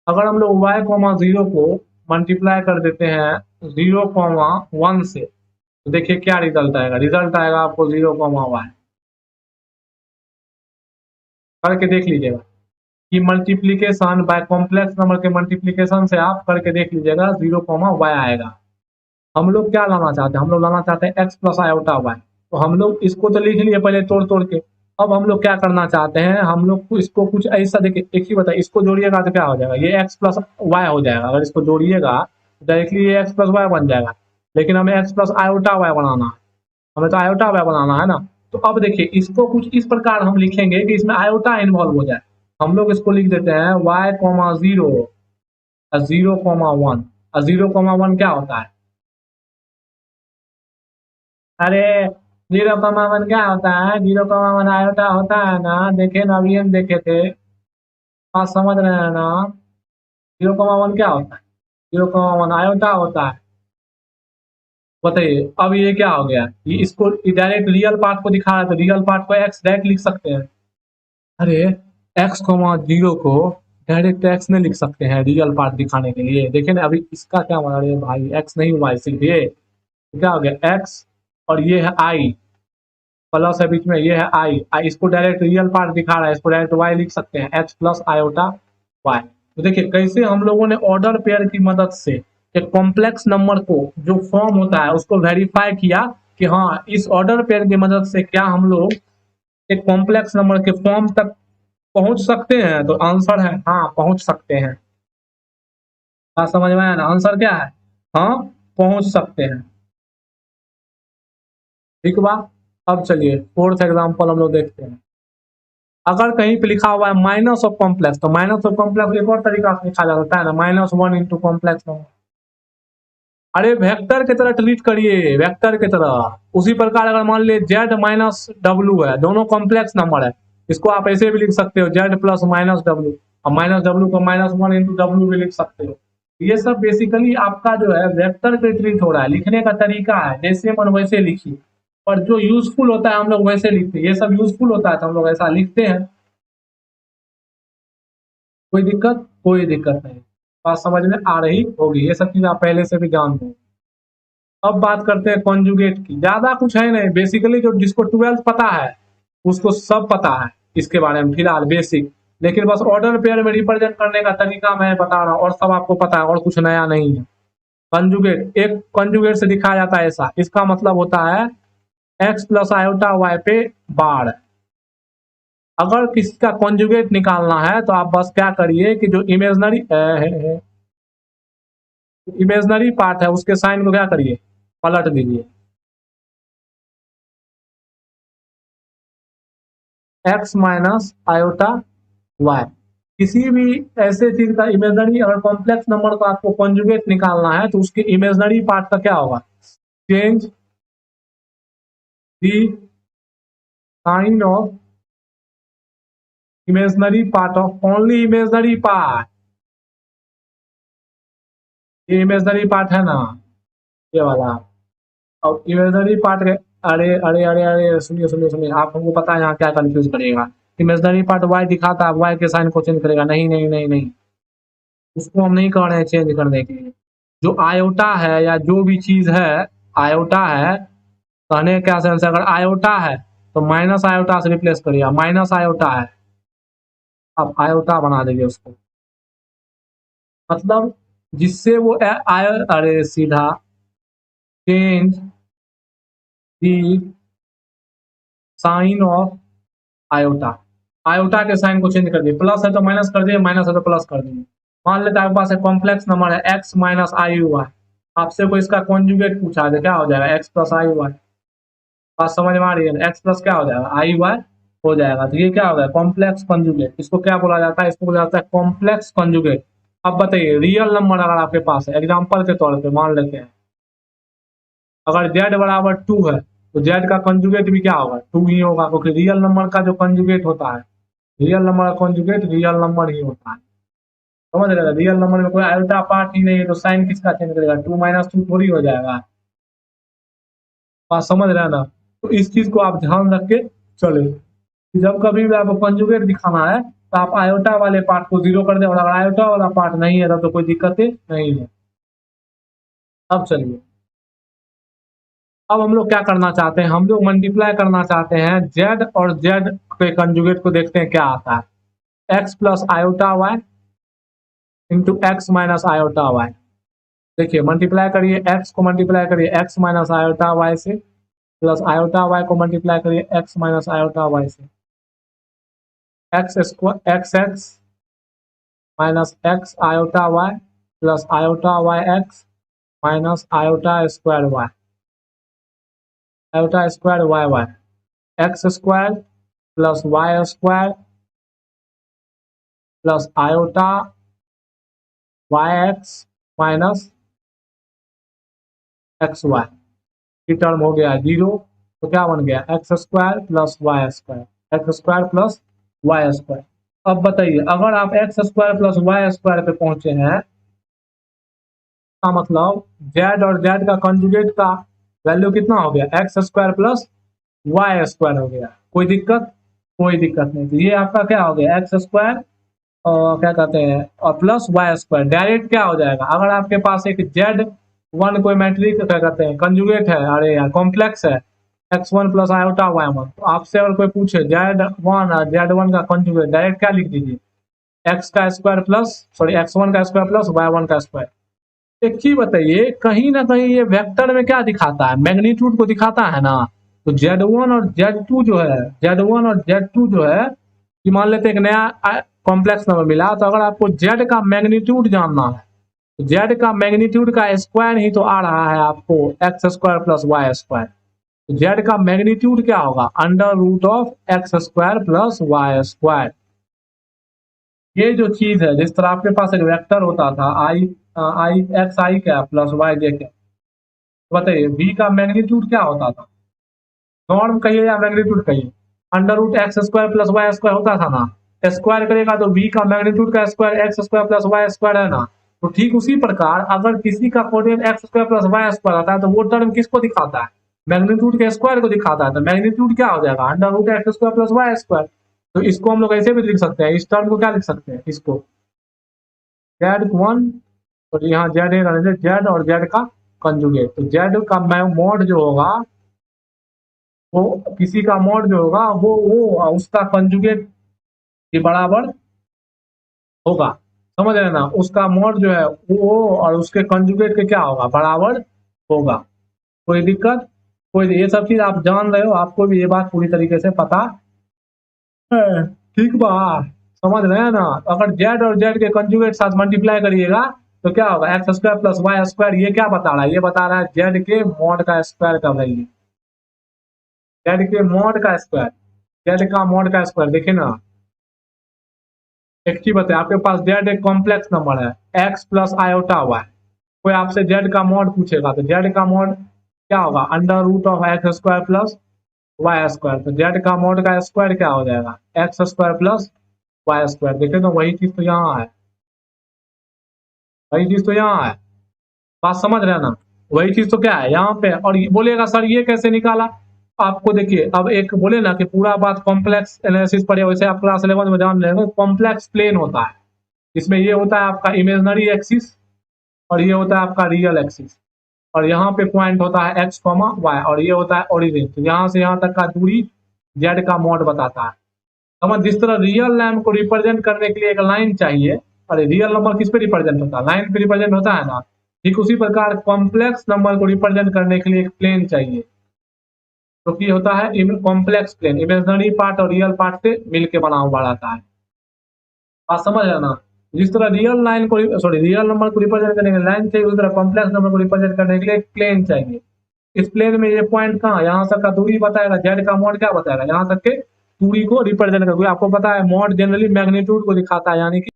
अगर हम लोग y,0 को मल्टीप्लाई कर देते हैं 0,1 से, तो देखिए क्या रिजल्ट आएगा, रिजल्ट आएगा आपको 0,y। करके देख लीजिएगा कि मल्टीप्लीकेशन बाय कॉम्प्लेक्स नंबर के मल्टीप्लीकेशन से आप करके देख लीजिएगा 0,y आएगा। हम लोग क्या लाना चाहते हैं, हम लोग लाना चाहते हैं x प्लस आयोटा वाई। तो हम लोग इसको तो लिख लिए पहले तोड़ तोड़ के। अब हम लोग क्या करना चाहते हैं, हम लोग को इसको कुछ ऐसा, देखिए एक ही बताइए, इसको जोड़िएगा तो क्या हो जाएगा, ये x प्लस वाई हो जाएगा। अगर इसको जोड़िएगा तो डायरेक्टली ये x प्लस वाई बन जाएगा, लेकिन हमें x प्लस आयोटा वाई बनाना है, हमें तो आयोटा वाई बनाना है ना। तो अब देखिए, इसको कुछ इस प्रकार हम लिखेंगे कि इसमें आयोटा इन्वॉल्व हो जाए। हम लोग इसको लिख देते हैं y,0 0,1। 0,1 क्या होता है, अरे 0,1 क्या होता है, 0,1 आयोटा होता है ना, देखे ना, अभी हम देखे थे, आप समझ रहे हैं ना। 0,1 क्या होता है, 0,1 आयोटा होता है। बताइए, अब ये क्या हो गया, ये इसको डायरेक्ट रियल पार्ट को दिखा रहा है, तो रियल पार्ट को एक्स डायरेक्ट लिख सकते हैं। अरे x,0 को डायरेक्ट एक्स नहीं लिख सकते हैं रियल पार्ट दिखाने के लिए, देखिए ना, अभी इसका क्या हुआ, अरे भाई एक्स नहीं हुआ, इसीलिए क्या हो गया एक्स, और ये है आई, प्लस है बीच में, ये है आई, आई इसको डायरेक्ट रियल पार्ट दिखा रहा है, इसको डायरेक्ट वाई लिख सकते हैं, एक्स प्लस आयोटा वाई। तो देखिए कैसे हम लोगों ने ऑर्डर पेयर की मदद से एक कॉम्प्लेक्स नंबर को जो फॉर्म होता है उसको वेरीफाई किया कि हाँ, इस ऑर्डर पेयर की मदद से क्या हम लोग एक कॉम्प्लेक्स नंबर के फॉर्म तक पहुंच सकते हैं। तो आंसर है हाँ, पहुंच सकते हैं। बात समझ में आया ना, आंसर क्या है, हाँ, पहुंच सकते हैं। ठीक बा। अब चलिए फोर्थ एग्जांपल हम लोग देखते हैं। अगर कहीं पे लिखा हुआ है माइनस ऑफ कॉम्प्लेक्स, तो माइनस ऑफ कॉम्प्लेक्स एक और तरीका से लिखा जा सकता है ना, -1 इंटू कॉम्प्लेक्स नंबर। अरे वेक्टर की तरह ट्रीट करिए, वेक्टर की तरह। उसी प्रकार अगर मान लीजिए जेड माइनस डब्ल्यू है, दोनों कॉम्प्लेक्स नंबर है, इसको आप ऐसे भी लिख सकते हो, जेड प्लस माइनस डब्ल्यू, और माइनस डब्ल्यू को -1 इंटू डब्ल्यू भी लिख सकते हो। ये सब बेसिकली आपका जो है वेक्टर पे ट्रीट हो रहा है, लिखने का तरीका है, जैसे मन वैसे लिखिए। और जो यूजफुल होता है हम लोग वैसे लिखते हैं, ये सब यूजफुल होता है तो हम लोग ऐसा लिखते हैं। कोई दिक्कत, कोई दिक्कत नहीं, बात समझ में आ रही होगी, ये सब चीज आप पहले से भी जानते हैं। अब बात करते हैं कॉन्जुगेट की। ज्यादा कुछ है नहीं, बेसिकली जो जिसको 12th पता है उसको सब पता है इसके बारे में, फिलहाल बेसिक। लेकिन बस ऑर्डर पेयर में रिप्रेजेंट करने का तरीका मैं बता रहा हूँ, और सब आपको पता है, और कुछ नया नहीं है। कंजुगेट, एक कंजुगेट से दिखाया जाता है ऐसा, इसका मतलब होता है एक्स प्लस आयोटा वाई पे बार। अगर किसी का कॉन्जुगेट निकालना है तो आप बस क्या करिए कि जो इमेजनरी पार्ट है उसके साइन को क्या करिए, पलट दीजिए। एक्स माइनस आयोटा वाई, किसी भी ऐसे चीज का इमेजनरी, अगर कॉम्प्लेक्स नंबर का आपको कॉन्जुगेट निकालना है तो उसके इमेजनरी पार्ट का क्या होगा, change the sign of imaginary part of only imaginary part. ये इमेजनरी पार्ट है ना, ये वाला। और इमेजनरी पार्ट के, अरे अरे अरे अरे सुनिए सुनिए सुनिए, आप हमको पता है यहाँ क्या कंफ्यूज करेगा। इमेजनरी पार्ट वाई दिखाता है, वाई के साइन को चेंज करेगा, नहीं नहीं नहीं नहीं, उसको हम नहीं कह रहे हैं चेंज करने के लिए। जो आयोटा है या जो भी चीज है, आयोटा है, कहने का सेंस, अगर आयोटा है तो माइनस आयोटा से रिप्लेस करिए, माइनस आयोटा है, अब आयोटा बना देंगे उसको, मतलब जिससे वो अरे सीधा change the sign of iota, iota के साइन को चेंज कर दिए, प्लस है तो माइनस कर दिए, माइनस है तो प्लस कर दिए। मान लेते हैं आपके पास एक कॉम्प्लेक्स नंबर है x माइनस आई वाई, आपसे कोई इसका कॉन्जुगेट पूछा है, क्या हो जाएगा x प्लस आई वाई। बात समझ में आ रही है, एक्स प्लस क्या हो जाएगा आई वाई हो जाएगा। तो ये क्या हो गया कॉम्प्लेक्स कॉन्जुगेट। इसको क्या बोला जाता है, इसको बोला जाता है कॉम्प्लेक्स कॉन्जुगेट। अब बताइए रियल नंबर अगर आपके पास है, एग्जांपल के तौर पे मान लेते हैं अगर z बराबर 2 है तो z का कंजुगेट भी क्या होगा 2 ही होगा, क्योंकि रियल नंबर का जो कंजुगेट होता है, रियल नंबर का कंजुगेट रियल नंबर ही होता है। समझ रहे हैं, रियल नंबर में कोई अल्टा पार्ट ही नहीं है, तो साइन किसका चेंज करेगा, 2 माइनस 2 थोड़ी हो जाएगा। बात समझ रहे हैं ना, तो इस चीज को आप ध्यान रख के चले। जब कभी भी आपको कंजुगेट दिखाना है तो आप आयोटा वाले पार्ट को जीरो कर दे, और अगर आयोटा वाला पार्ट नहीं है तब तो कोई दिक्कत नहीं है। अब चलिए, अब हम लोग क्या करना चाहते हैं, हम लोग मल्टीप्लाई करना चाहते हैं z और z के कंजुगेट को, देखते हैं क्या आता है। x plus iota y into x minus iota y. देखिए मल्टीप्लाई करिए, x को मल्टीप्लाई करिए x माइनस आयोटा वाई से, प्लस आयोटा वाई को मल्टीप्लाई करिए x माइनस आयोटा वाई से। X square x x minus x iota y plus iota y x minus iota square y, iota square y y, x square plus y square plus iota y x minus x y, ये term हो गया zero. तो क्या बन गया x square plus y square, x square plus y square. अब बताइए अगर आप x square plus y square पे पहुंचे हैं, का मतलब जेड और जेड का कंजुगेट का वैल्यू कितना हो गया x square plus y square हो गया। कोई दिक्कत, कोई दिक्कत नहीं। तो ये आपका क्या हो गया एक्स स्क्वायर और क्या कहते हैं और प्लस वाई स्क्वायर, डायरेक्ट क्या हो जाएगा। अगर आपके पास एक जेड वन कोई मैट्रिक्स क्या कहते हैं कंजुगेट है, अरे यार कॉम्प्लेक्स है x one plus iota y one, तो आपसे अगर कोई पूछे जेड वन और जेड वन का कंजुगेट, डायरेक्ट क्या लिख दीजिए एक्स का square plus sorry x one का स्क्वायर प्लस वाई वन का स्क्वायर। एक चीज बताइए, कहीं ना कहीं ये वेक्टर में क्या दिखाता है, मैग्नीट्यूड को दिखाता है ना। तो Z1 और Z2 जो है, Z1 और Z2 जो है कि मान लेते हैं एक नया कॉम्प्लेक्स नंबर मिला, तो अगर आपको Z का मैग्नीट्यूड जानना है तो Z का मैग्नीट्यूड का स्क्वायर ही तो आ रहा है आपको x square plus y square. तो Z का मैग्नीट्यूड क्या होगा under root of x square plus y square. ये जो चीज है, जिस तरह आपके पास एक वेक्टर होता था आई आई एक्स आई क्या प्लस वाई जे क्या, बताइए v का मैग्नीट्यूड क्या होता था, नॉर्म कहिए या मैग्नीट्यूड कहिए, under root x square plus y square होता था ना। स्क्वायर करेगा तो v का मैग्नीट्यूड का square x square plus y square है ना। तो ठीक उसी प्रकार अगर किसी का coordinate x square plus y square आता है तो वो टर्म किसको दिखाता है, मैग्नीट्यूड के स्क्वायर को दिखाता है। तो मैग्नीट्यूड क्या हो जाएगा under root x square plus y square. तो इसको हम लोग ऐसे भी लिख सकते हैं, इस टर्म को क्या लिख सकते हैं, इसको जेड वन और यहाँ जेड है, जेड और जेड का कंजुगेट। तो जेड का मॉड जो होगा वो किसी का मॉड जो होगा वो उसका कंजुगेट के बराबर होगा। समझ रहे हैं ना, उसका मॉड जो है वो और उसके कंजुगेट के क्या होगा बराबर होगा। कोई दिक्कत, कोई ये सब चीज आप जान रहे हो, आपको भी ये बात पूरी तरीके से पता है। ठीक बा, समझ रहे हैं ना। अगर जेड और जेड के कंजुगेट साथ मल्टीप्लाई करिएगा तो क्या होगा x square plus y square. ये क्या बता रहा है, ये बता रहा है जेड के मॉड का स्क्वायर का वैल्यू, जेड के मॉड का स्क्वायर, जेड का मॉड का स्क्वायर। देखिए ना एक चीज बताए, आपके पास जेड एक कॉम्प्लेक्स नंबर है एक्स प्लस आयोटा वाई, कोई आपसे जेड का मॉड पूछेगा तो जेड का मॉड क्या होगा under root of x square plus y square. तो जेड का मॉड का स्क्वायर क्या हो जाएगा x square plus y square. देखे तो वही चीज तो यहाँ है, वही चीज तो यहाँ है। बात समझ रहे हैं ना, वही चीज तो क्या है यहाँ पे। और बोलेगा सर ये कैसे निकाला, आपको देखिए अब एक बोले ना कि पूरा बात कॉम्प्लेक्स एनालिसिस पढ़े, वैसे आप क्लास 11 में जान लेंगे कॉम्प्लेक्स प्लेन होता है। इसमें ये होता है आपका इमेजनरी एक्सिस और ये होता है आपका रियल एक्सिस, और यहाँ पे पॉइंट होता है एक्स कॉमा वाई और ये होता है ओरिजिन। तो यहाँ से यहाँ तक का दूरी जेड का मोड बताता है। समझ, जिस तरह रियल लाइन को रिप्रेजेंट करने के लिए एक लाइन चाहिए, अरे रियल नंबर किस पे रिप्रेजेंट होता है लाइन पे रिप्रेजेंट होता है ना, ठीक उसी प्रकार कॉम्प्लेक्स नंबर को रिप्रेजेंट करने के लिए एक प्लेन चाहिए, तो ये होता है कॉम्प्लेक्स प्लेन, इमेजनरी पार्ट और रियल पार्ट से मिलके बना हुआ रहता है। बात समझ है ना। जिस तरह रियल लाइन को रियल नंबर को रिप्रेजेंट करने के लिए लाइन चाहिए, उस तरह कॉम्प्लेक्स नंबर को रिप्रेजेंट करने के लिए एक प्लेन चाहिए। इस प्लेन में ये पॉइंट कहाँ, यहाँ तक का दूरी बताएगा, जेड का मॉड क्या बताएगा, यहाँ तक के दूरी को रिप्रेजेंट करके। आपको पता है मॉड जनरली मैग्नीट्यूड को दिखाता है, यानी कि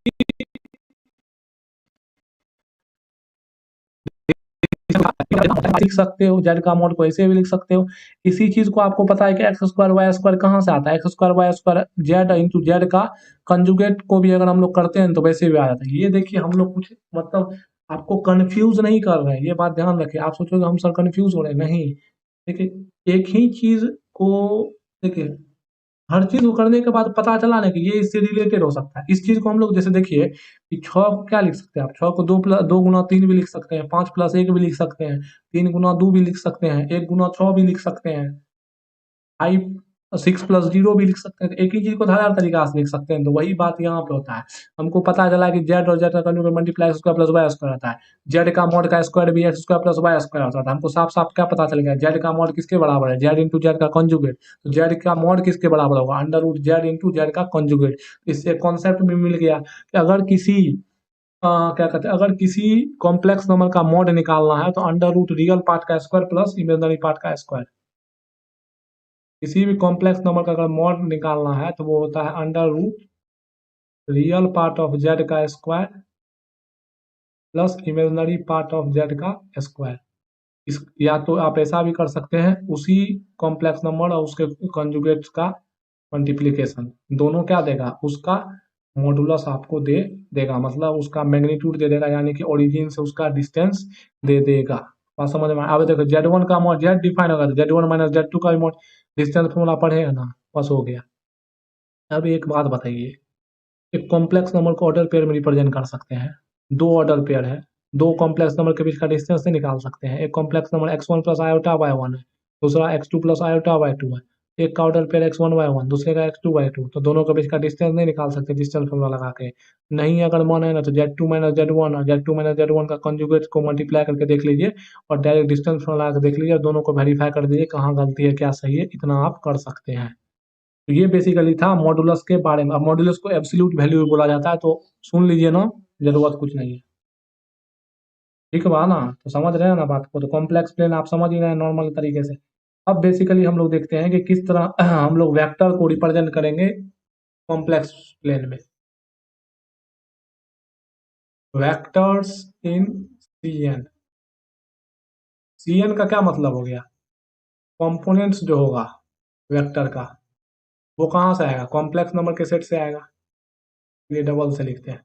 लिख सकते हो, जेड का मॉड को ऐसे भी लिख सकते हो। इसी चीज को आपको पता है कि एक्स स्क्वायर वाई स्क्वायर कहाँ से आता है, x square y square z into z का कंजुगेट को भी अगर हम लोग करते हैं तो वैसे भी आ जाता है। ये देखिए हम लोग कुछ मतलब आपको कंफ्यूज नहीं कर रहे हैं, ये बात ध्यान रखिए। आप सोचोगे हम सर कंफ्यूज हो रहे हैं, नहीं। देखिए एक ही चीज को, देखिए हर चीज को करने के बाद पता चला ना कि ये इससे रिलेटेड हो सकता है। इस चीज को हम लोग जैसे देखिए कि छह को क्या लिख सकते हैं आप, छह को दो प्लस दो गुना तीन भी लिख सकते हैं, पांच प्लस एक भी लिख सकते हैं, तीन गुना दो भी लिख सकते हैं, एक गुना छह भी लिख सकते हैं, फाइव सिक्स प्लस जीरो भी लिख सकते हैं। तो एक ही चीज को हजार तरीका से लिख सकते हैं। तो वही बात यहाँ पे होता है। हमको पता चला कि जेड और जेड का conjugate multiply square plus y square होता है, जेड का मॉड का स्क्वायर भी x square plus y square होता है। हमको साफ साफ क्या पता चल गया, जेड का मॉड किसके बराबर है, जेड इंटू जेड का कंजुगेट। तो जेड का मॉड किसके बराबर होगा, under root z into z का कंजुगेट। इससे कॉन्सेप्ट भी मिल गया कि अगर किसी क्या कहते हैं, अगर किसी कॉम्प्लेक्स नंबर का मॉड निकालना है तो अंडर रूट रियल पार्ट का स्क्वायर प्लस इमेजिनरी पार्ट का स्क्वायर। किसी भी कॉम्प्लेक्स नंबर का अगर मॉड निकालना है तो वो होता है under root real part of Z का square plus imaginary part of Z का स्क्वायर। इस या तो आप ऐसा भी कर सकते हैं, उसी कॉम्प्लेक्स नंबर और उसके कंजुगेट का मल्टीप्लिकेशन, दोनों क्या देगा, उसका मॉडुलस आपको दे देगा, मतलब उसका मैग्नीट्यूड दे देगा, यानी कि ओरिजिन से उसका डिस्टेंस दे देगा। बात समझ में अब देखो जेड वन का मॉड जेड डिफाइन होगा, z one minus z two का भी मॉड डिस्टेंस फॉर्मूला पढ़ेगा ना, बस हो गया। अब एक बात बताइए, एक कॉम्प्लेक्स नंबर को ऑर्डर पेयर में रिप्रेजेंट कर सकते हैं, दो ऑर्डर पेयर है, दो कॉम्प्लेक्स नंबर के बीच का डिस्टेंस से निकाल सकते हैं। एक complex number x one plus iota y one है, दूसरा x two plus iota y two है। एक का order pair x one y one, दूसरे का एक्स टू वाई टू, तो दोनों के बीच का डिस्टेंस नहीं निकाल सकते डिस्टेंस फॉर्मूला लगा के। नहीं अगर मन है ना तो Z two minus Z one और Z two minus Z one का कंजुगेट को मल्टीप्लाई करके देख लीजिए और डायरेक्ट डिस्टेंस फॉर्मूला लगा के देख लीजिए और दोनों को वेरीफाई कर दीजिए कहाँ गलती है क्या सही है, इतना आप कर सकते हैं। तो ये बेसिकली था मॉडुलस के बारे में। अब मॉडुलस को एब्सोल्यूट वैल्यू भी बोला जाता है, तो सुन लीजिए ना, जरूरत कुछ नहीं है। ठीक है बा ना, तो समझ रहे हैं ना बात को, तो कॉम्प्लेक्स प्लेन आप समझ ही रहे हैं नॉर्मल तरीके से। अब बेसिकली हम लोग देखते हैं कि किस तरह हम लोग वेक्टर को रिप्रेजेंट करेंगे कॉम्प्लेक्स प्लेन में। Vectors in CN. सीएन का क्या मतलब हो गया, कंपोनेंट्स जो होगा वेक्टर का वो कहाँ से आएगा, कॉम्प्लेक्स नंबर के सेट से आएगा, ये डबल से लिखते हैं।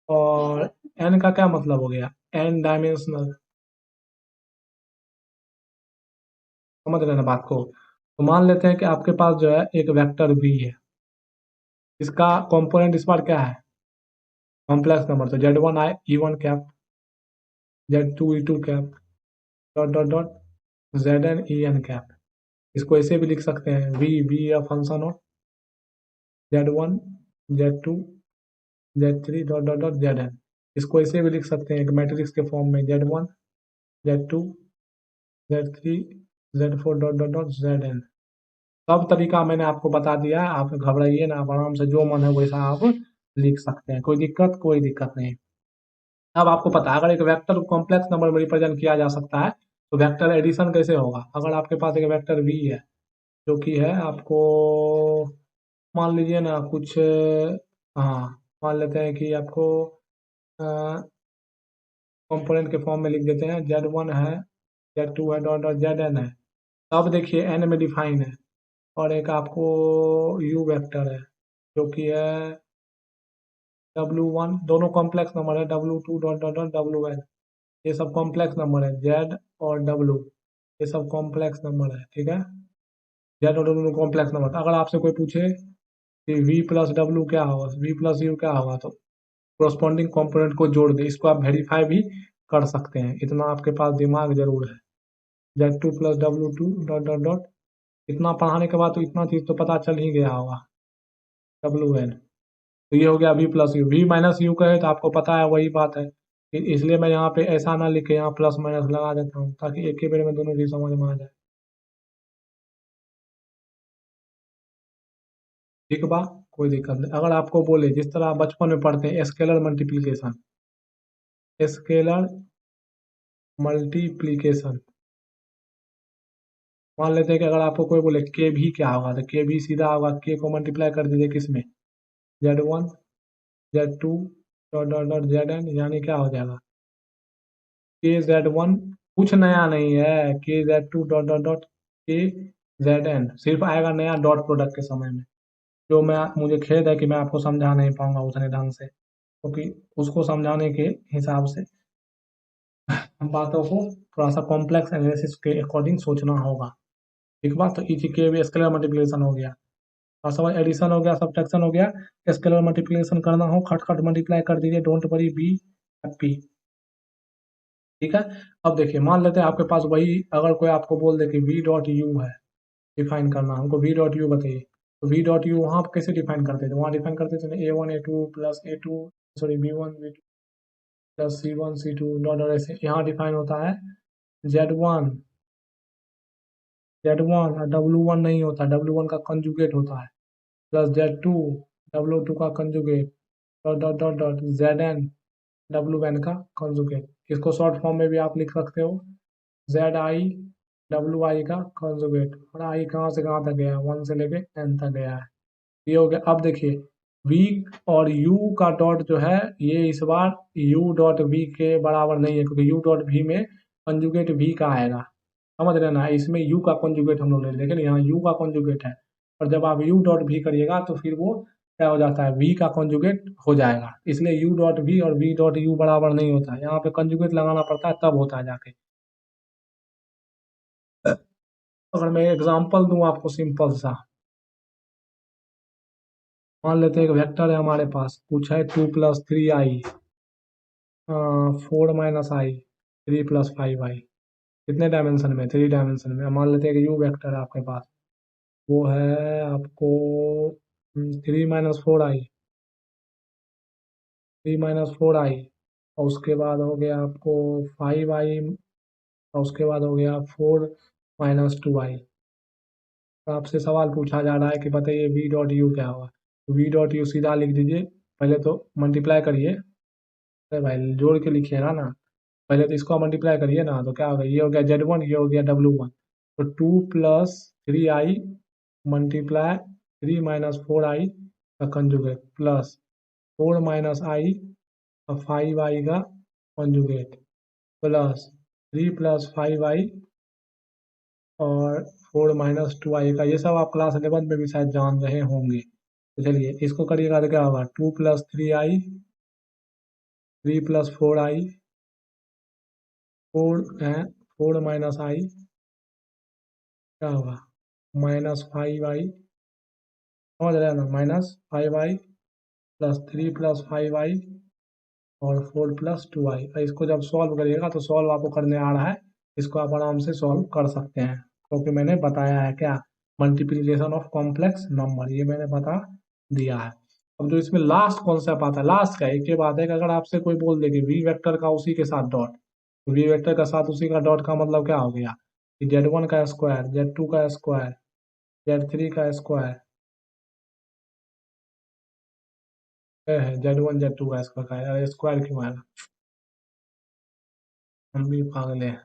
और एन का क्या मतलब हो गया, एन डायमेंशनल। समझ रहे हैं ना बात को। तो मान लेते हैं कि आपके पास जो है एक वेक्टर बी है, इसका कंपोनेंट इस बार क्या है, कॉम्प्लेक्स नंबर, तो z one i e one cap, z two e two cap, dot dot dot z n e n cap. इसको ऐसे भी लिख सकते हैं, वी बी या function of z one z two z three dot dot dot z n. इसको ऐसे भी लिख सकते हैं एक मैट्रिक्स के फॉर्म में, z one z two z three z four dot dot dot z n. सब तरीका मैंने आपको बता दिया है, आप घबराइए ना, आप आराम से जो मन है वैसा आप लिख सकते हैं, कोई दिक्कत नहीं। अब आपको पता है अगर एक वेक्टर को कॉम्प्लेक्स नंबर में रिप्रेजेंट किया जा सकता है तो वेक्टर एडिशन कैसे होगा। अगर आपके पास एक वेक्टर वी है जो कि है आपको, मान लीजिए ना कुछ, हाँ मान लेते हैं कि आपको कंपोनेंट के फॉर्म में लिख देते हैं, जेड वन है जेड टू है डॉट डॉट जेड एन है। अब देखिए एन में डिफाइन है, और एक आपको यू वेक्टर है जो कि है डब्ल्यू वन, दोनों कॉम्प्लेक्स नंबर है, W two dot dot dot W N. ये सब कॉम्प्लेक्स नंबर है, जेड और डब्ल्यू ये सब कॉम्प्लेक्स नंबर है, ठीक है। जेड और डब्ल्यू कॉम्प्लेक्स नंबर। अगर आपसे कोई पूछे कि वी प्लस डब्ल्यू क्या होगा, वी प्लस यू क्या होगा, तो कोरस्पॉन्डिंग कंपोनेंट को जोड़ दे, इसको आप वेरीफाई भी कर सकते हैं, इतना आपके पास दिमाग जरूर है। Z two plus W two dot dot dot, इतना पढ़ाने के बाद तो इतना चीज तो पता चल ही गया होगा, डब्ल्यू एन। तो ये हो गया v plus u, v minus u कहे तो आपको पता है वही बात है, इसलिए मैं यहाँ पे ऐसा ना लिख के यहाँ प्लस माइनस लगा देता हूँ ताकि एक ही बार में दोनों चीज समझ में आ जाए। ठीक बा, कोई दिक्कत नहीं। अगर आपको बोले जिस तरह आप बचपन में पढ़ते हैं स्केलर मल्टीप्लीकेशन, स्केलर मल्टीप्लीकेशन, मान लेते हैं कि अगर आपको कोई बोले के भी क्या होगा, तो के भी सीधा होगा, के को मल्टीप्लाई कर दीजिए किसमें, Z1 Z2 dot dot dot Zn, यानी क्या हो जाएगा के Z1, कुछ नया नहीं है, के Z2 डॉट डॉट डॉट के Zn, सिर्फ आएगा नया डॉट प्रोडक्ट के समय में, जो मैं, मुझे खेद है कि मैं आपको समझा नहीं पाऊंगा उतने ढंग से, क्योंकि उसको समझाने के हिसाब से हम बातों को थोड़ा सा कॉम्प्लेक्स एनालिसिस के अकॉर्डिंग सोचना होगा। ठीक बात, तो ई के भी स्केलर मल्टीप्लिकेशन हो गया, और समझ एडिशन हो गया, सब्ट्रैक्शन हो गया। स्केलर मल्टीप्लिकेशन करना हो खट खट मल्टीप्लाई कर दीजिए, डोंट वरी, बी हैप्पी। ठीक है। अब देखिए, मान लेते हैं आपके पास वही, अगर कोई आपको बोल दे कि वी डॉट यू है, डिफाइन करना, हमको वी डॉट यू बताइए, तो वी डॉट यू वहाँ आप कैसे डिफाइन करते थे, वहाँ डिफाइन करते थे A1 A2 plus A2, sorry B1 B2 plus C1 C2 dot, और ऐसे यहाँ डिफाइन होता है Z1 और W1 नहीं होता, W1 का कंजुगेट होता है, प्लस Z2 W2 का conjugate, dot dot dot dot Zn W1 का कंजुगेट। इसको शॉर्ट फॉर्म में भी आप लिख सकते हो, ZI WI का कंजुगेट, और आई कहाँ से कहाँ तक गया है, 1 से लेके n तक गया है। ये हो गया। अब देखिए v और u का डॉट जो है, ये इस बार u डॉट v के बराबर नहीं है, क्योंकि u डॉट v में कंजुगेट v का आएगा, समझ रहे ना, इसमें u का कंजुगेट हम लोग ले, लेकिन यहाँ u का कंजुगेट है, और जब आप u डॉट v करिएगा तो फिर वो क्या हो जाता है, v का कंजुगेट हो जाएगा, इसलिए u डॉट v और v डॉट u बराबर नहीं होता है, यहाँ पे कंजुगेट लगाना पड़ता है, तब होता है जाके। अगर मैं एग्जांपल दूं आपको सिंपल सा, मान लेते हैं एक वेक्टर है हमारे पास, कुछ है 2 + 3i 4 - i 3 + 5i, कितने डायमेंशन में, 3 डायमेंशन में। मान लेते हैं कि यू वेक्टर है आपके पास, वो है आपको 3 - 4i, 3 - 4i, और उसके बाद हो गया आपको 5i, और उसके बाद हो गया 4 - 2i। तो आपसे सवाल पूछा जा रहा है कि बताइए वी डॉट यू क्या होगा, तो वी डॉट यू सीधा लिख दीजिए, पहले तो मल्टीप्लाई करिए, अरे भाई जोड़ के लिखिएगा ना, पहले तो इसको मल्टीप्लाई करिए ना, तो क्या होगा, ये हो गया Z1, ये हो गया W1, तो 2 + 3i मल्टीप्लाई 3 - 4i का कंजुगेट, प्लस 4 - i और 5i का कंजुगेट, प्लस 3 + 5i और 4 - 2i का, ये सब आप क्लास 11 में भी शायद जान रहे होंगे। तो चलिए इसको करिएगा तो क्या होगा, 2 + 3i 3 + 4i 4 - i क्या होगा, -5i, समझ रहे हैं ना, -5i प्लस 3 + 5i और 4 + 2i। इसको जब सॉल्व करिएगा तो सॉल्व आपको करने आ रहा है, इसको आप आराम से सॉल्व कर सकते हैं, क्योंकि मैंने बताया है क्या, मल्टीप्लिकेशन ऑफ कॉम्प्लेक्स नंबर, ये मैंने बता दिया है। अब जो इसमें लास्ट कॉन्सेप्ट आता है, लास्ट का एक ही बात है कि अगर आपसे कोई बोल दे कि वी वेक्टर का उसी के साथ डॉट, तो वी वेक्टर का साथ उसी का डॉट का मतलब क्या हो गया कि Z1 का स्क्वायर, Z2 का स्क्वायर, Z3 का स्क्वायर है, Z1 Z2 का स्क्वायर का, अरे स्क्वायर क्यों आएगा, हम भी पागल हैं,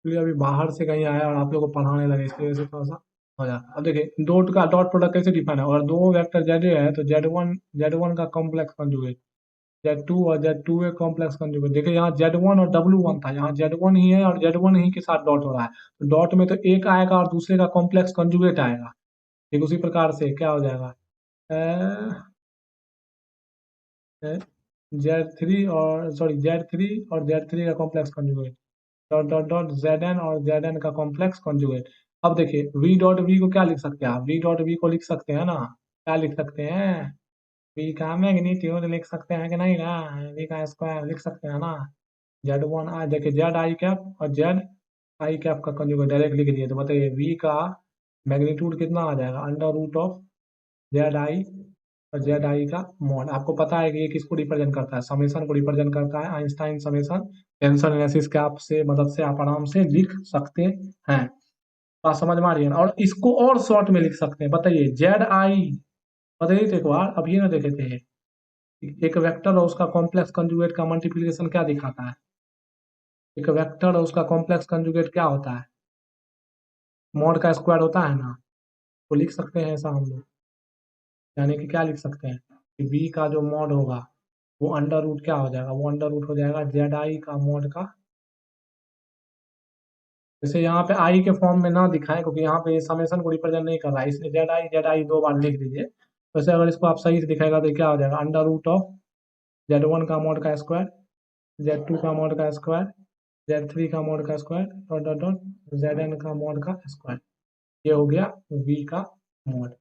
इसलिए अभी बाहर से कहीं आया और आप लोग को पढ़ाने लगे, इसकी वजह से थोड़ा सा हो जाता है। अब देखिए डॉट का डॉट प्रोडक्ट कैसे डिफाइन है, और दो वेक्टर जेड है तो जेड वन का कॉम्प्लेक्स कंजुगेट, Z2 और Z2 का कॉम्प्लेक्स कंजुगेट, देखिए यहाँ Z1 और W1 था, यहाँ Z1 ही है और Z1 ही के साथ डॉट हो रहा है, तो डॉट में तो एक आएगा और दूसरे का कॉम्प्लेक्स कंजुगेट आएगा, ठीक उसी प्रकार से क्या हो जाएगा, Z3 का complex conjugate, dot dot dot Zn और Zn का कॉम्प्लेक्स कॉन्जुगेट। अब देखिए v डॉट v को क्या लिख सकते हैं आप, v डॉट v को लिख सकते हैं ना, क्या लिख सकते हैं, v का मैग्नीट्यूड लिख सकते हैं कि नहीं ना, v का स्क्वायर लिख सकते हैं ना, Z1 आ, देखिए जेड आई कैप और जेड आई कैप का कंजुगेट डायरेक्ट लिख दिए, तो बताइए v का मैग्नीट्यूड कितना आ जाएगा, √ऑफ जेड आई और जेड आई का मॉड। आपको पता है कि ये किसको रिप्रेजेंट करता है, समेशन को रिप्रेजेंट करता है, आइंस्टाइन समेशन टेंसर एनालिसिस के आप से मदद से आप आराम से लिख सकते हैं। बात समझ में आ रही है ना। और इसको और शॉर्ट में लिख सकते हैं, बताइए जेड आई, बताइए तो एक बार, अभी ना देखे थे, एक वेक्टर और उसका कॉम्प्लेक्स कंजुगेट का मल्टीप्लिकेशन क्या दिखाता है, एक वेक्टर और उसका कॉम्प्लेक्स कंजुगेट क्या होता है, मॉड का स्क्वायर होता है ना। तो लिख सकते हैं ऐसा हम लोग, यानी कि क्या लिख सकते हैं कि v का जो मॉड होगा वो अंडर रूट क्या हो जाएगा, वो अंडर रूट हो जाएगा जेड आई का मॉड का, जैसे यहाँ पे आई के फॉर्म में ना दिखाएं क्योंकि यहाँ पे समेशन को रिप्रेजेंट नहीं कर रहा है, इसलिए जेड आई दो बार लिख दीजिए। वैसे अगर इसको आप सही से दिखाएगा तो क्या हो जाएगा, under root of z one का मॉड का स्क्वायर, जेड टू का मॉड का स्क्वायर, जेड थ्री का मॉड का square, dot dot dot z n का मॉड का स्क्वायर। ये हो गया वी का मॉड।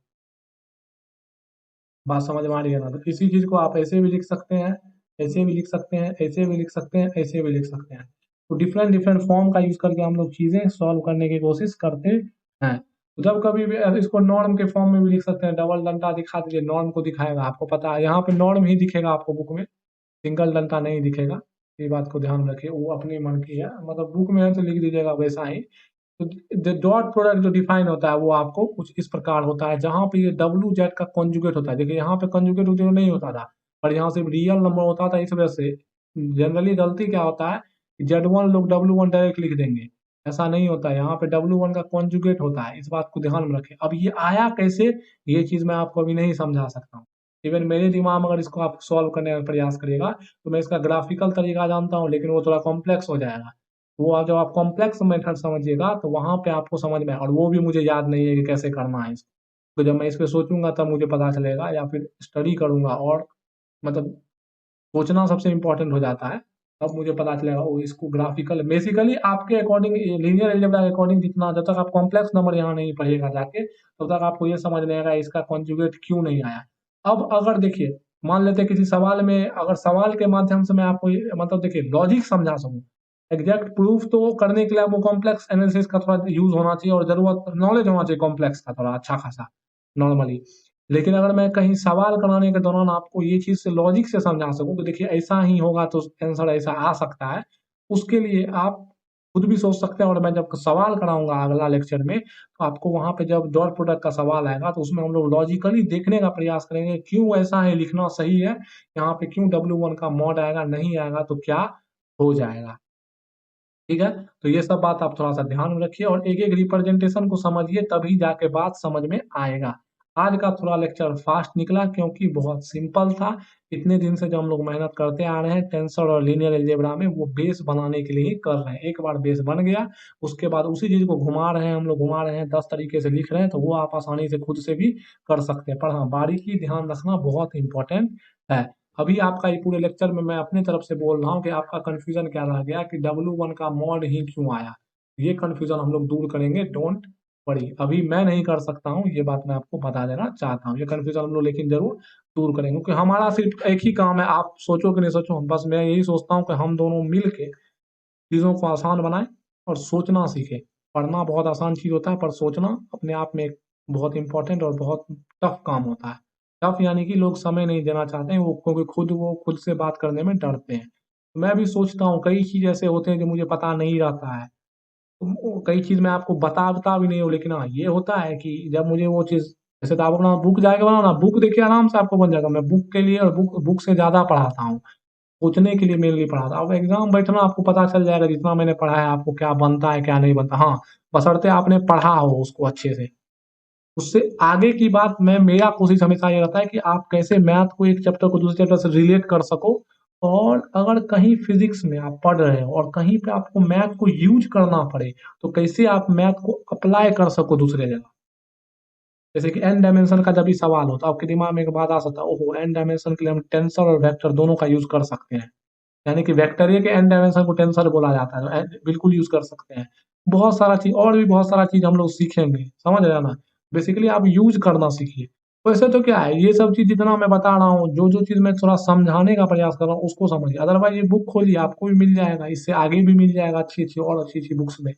बात समझ में आ रही है ना। तो इसी चीज को आप ऐसे भी लिख सकते हैं, ऐसे भी लिख सकते हैं, ऐसे भी लिख सकते हैं, ऐसे भी लिख सकते हैं। तो डिफरेंट डिफरेंट फॉर्म का यूज करके हम लोग चीजें सॉल्व करने की कोशिश करते हैं। तो जब कभी भी इसको नॉर्म के फॉर्म में भी लिख सकते हैं, डबल डंडा दिखा दीजिए, नॉर्म को दिखाएगा, आपको पता है यहाँ पे नॉर्म ही दिखेगा आपको बुक में, सिंगल डंडा नहीं दिखेगा। ये बात को ध्यान रखिए, वो अपनी मन की है, मतलब बुक में है तो लिख दीजिएगा वैसा ही। तो डॉट प्रोडक्ट जो डिफाइन होता है वो आपको कुछ इस प्रकार होता है, जहां पे ये डब्ल्यू जेड का कॉन्जुगेट होता है, देखिए यहाँ पे कॉन्जुगेट जो नहीं होता था, पर यहाँ सिर्फ रियल नंबर होता था, इस वजह से जनरली गलती क्या होता है, जेड वन लोग डब्ल्यू वन डायरेक्ट लिख देंगे, ऐसा नहीं होता है, यहाँ पे डब्ल्यू वन का कॉन्जुगेट होता है, इस बात को ध्यान में रखें। अब ये आया कैसे, ये चीज मैं आपको अभी नहीं समझा सकता हूँ, इवन मेरे दिमाग में अगर इसको आप सॉल्व करने का प्रयास करिएगा तो मैं इसका ग्राफिकल तरीका जानता हूँ, लेकिन वो थोड़ा कॉम्प्लेक्स हो जाएगा। वो आप जब आप कॉम्प्लेक्स मेथड समझिएगा तो वहां पे आपको समझ में, और वो भी मुझे याद नहीं है कि कैसे करना है इसको, तो जब मैं इस पे सोचूंगा तब मुझे पता चलेगा, या फिर स्टडी करूंगा, और मतलब सोचना सबसे इम्पोर्टेंट हो जाता है, तब मुझे पता चलेगा वो इसको ग्राफिकल बेसिकली आपके अकॉर्डिंग, लीनियर अलजेब्रा के अकॉर्डिंग, जितना जब तक आप कॉम्प्लेक्स नंबर यहाँ नहीं पढ़िएगा जाके तब तक आपको ये समझ नहीं आएगा इसका कॉन्जुगेट क्यों नहीं आया। अब अगर देखिए, मान लेते हैं किसी सवाल में, अगर सवाल के माध्यम से मैं आपको मतलब देखिए लॉजिक समझा सकूं, एग्जैक्ट प्रूफ तो करने के लिए आपको कॉम्प्लेक्स एनालिसिस का थोड़ा यूज होना चाहिए और जरूरत नॉलेज होना चाहिए कॉम्प्लेक्स का थोड़ा अच्छा खासा नॉर्मली। लेकिन अगर मैं कहीं सवाल कराने के दौरान आपको ये चीज से लॉजिक से समझा सकूं कि देखिए ऐसा ही होगा तो आंसर ऐसा आ सकता है, उसके लिए आप खुद भी सोच सकते हैं, और मैं जब सवाल कराऊंगा अगला लेक्चर में तो आपको वहां पे जब डॉट प्रोडक्ट का सवाल आएगा तो उसमें हम लोग लॉजिकली देखने का प्रयास करेंगे क्यों ऐसा है, लिखना सही है यहाँ पे, क्यों डब्ल्यू वन का मॉड आएगा, नहीं आएगा तो क्या हो जाएगा। ठीक है, तो ये सब बात आप थोड़ा सा ध्यान में रखिए और एक एक रिप्रेजेंटेशन को समझिए, तभी जाके बात समझ में आएगा। आज का थोड़ा लेक्चर फास्ट निकला क्योंकि बहुत सिंपल था। इतने दिन से जो हम लोग मेहनत करते आ रहे हैं टेंसर और लीनियर अलजेब्रा में, वो बेस बनाने के लिए ही कर रहे हैं। एक बार बेस बन गया उसके बाद उसी चीज को घुमा रहे हैं हम लोग, घुमा रहे हैं 10 तरीके से लिख रहे हैं, तो वो आप आसानी से खुद से भी कर सकते हैं। पर हाँ, बारीकी ध्यान रखना बहुत इंपॉर्टेंट है। अभी आपका ये पूरे लेक्चर में मैं अपनी तरफ से बोल रहा हूँ कि आपका कंफ्यूजन क्या रह गया कि W1 का मॉड ही क्यों आया, ये कंफ्यूजन हम लोग दूर करेंगे, डोंट वरी। अभी मैं नहीं कर सकता हूँ, ये बात मैं आपको बता देना चाहता हूँ, ये कंफ्यूजन हम लोग लेकिन जरूर दूर करेंगे, क्योंकि हमारा सिर्फ एक ही काम है, आप सोचो कि नहीं सोचो, बस मैं यही सोचता हूँ कि हम दोनों मिल के चीज़ों को आसान बनाएं और सोचना सीखें। पढ़ना बहुत आसान चीज़ होता है, पर सोचना अपने आप में एक बहुत इंपॉर्टेंट और बहुत टफ काम होता है। टफ यानी कि लोग समय नहीं देना चाहते हैं, वो क्योंकि वो खुद से बात करने में डरते हैं। मैं भी सोचता हूँ कई चीज़ ऐसे होते हैं जो मुझे पता नहीं रहता है, तो कई चीज़ मैं आपको बताता भी नहीं हूँ, लेकिन हाँ ये होता है कि जब मुझे वो चीज़, जैसे तो आप अपना बुक जाके बनाओ ना, बुक देखिए आराम से आपको बन जाएगा। मैं बुक के लिए और बुक से ज़्यादा पढ़ाता हूँ, सोचने के लिए मेरे लिए पढ़ा था। अब एग्जाम बैठना आपको पता चल जाएगा जितना मैंने पढ़ा है आपको क्या बनता है क्या नहीं बनता। हाँ, बशर्ते आपने पढ़ा हो उसको अच्छे से। उससे आगे की बात, मेरा कोशिश हमेशा ये रहता है कि आप कैसे मैथ को एक चैप्टर को दूसरे चैप्टर से रिलेट कर सको, और अगर कहीं फिजिक्स में आप पढ़ रहे हो और कहीं पे आपको मैथ को यूज करना पड़े तो कैसे आप मैथ को अप्लाई कर सको दूसरे जगह। जैसे कि एन डायमेंशन का जब भी सवाल हो तो आपके दिमाग में एक बात आ सकता है, ओहो एन डायमेंशन के लिए हम टेंसर और वेक्टर दोनों का यूज कर सकते हैं, यानी कि वेक्टरिया के एन डायमेंशन को टेंसर बोला जाता है, तो बिल्कुल यूज कर सकते हैं। बहुत सारा चीज और भी बहुत सारा चीज हम लोग सीखेंगे, समझ रहे हैं ना। बेसिकली आप यूज करना सीखिए। वैसे तो क्या है, ये सब चीज जितना मैं बता रहा हूँ, जो जो चीज मैं थोड़ा समझाने का प्रयास कर रहा हूँ उसको समझिए, अदरवाइज ये बुक खोलिए आपको भी मिल जाएगा, इससे आगे भी मिल जाएगा अच्छी अच्छी और अच्छी अच्छी बुक्स में।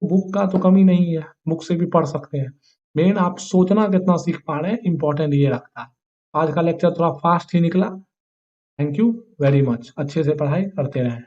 बुक का तो कमी नहीं है, बुक से भी पढ़ सकते हैं। मेन आप सोचना कितना सीख पा रहे हैं, इंपॉर्टेंट ये रखता है। आज का लेक्चर थोड़ा फास्ट ही निकला। थैंक यू वेरी मच, अच्छे से पढ़ाई करते रहें।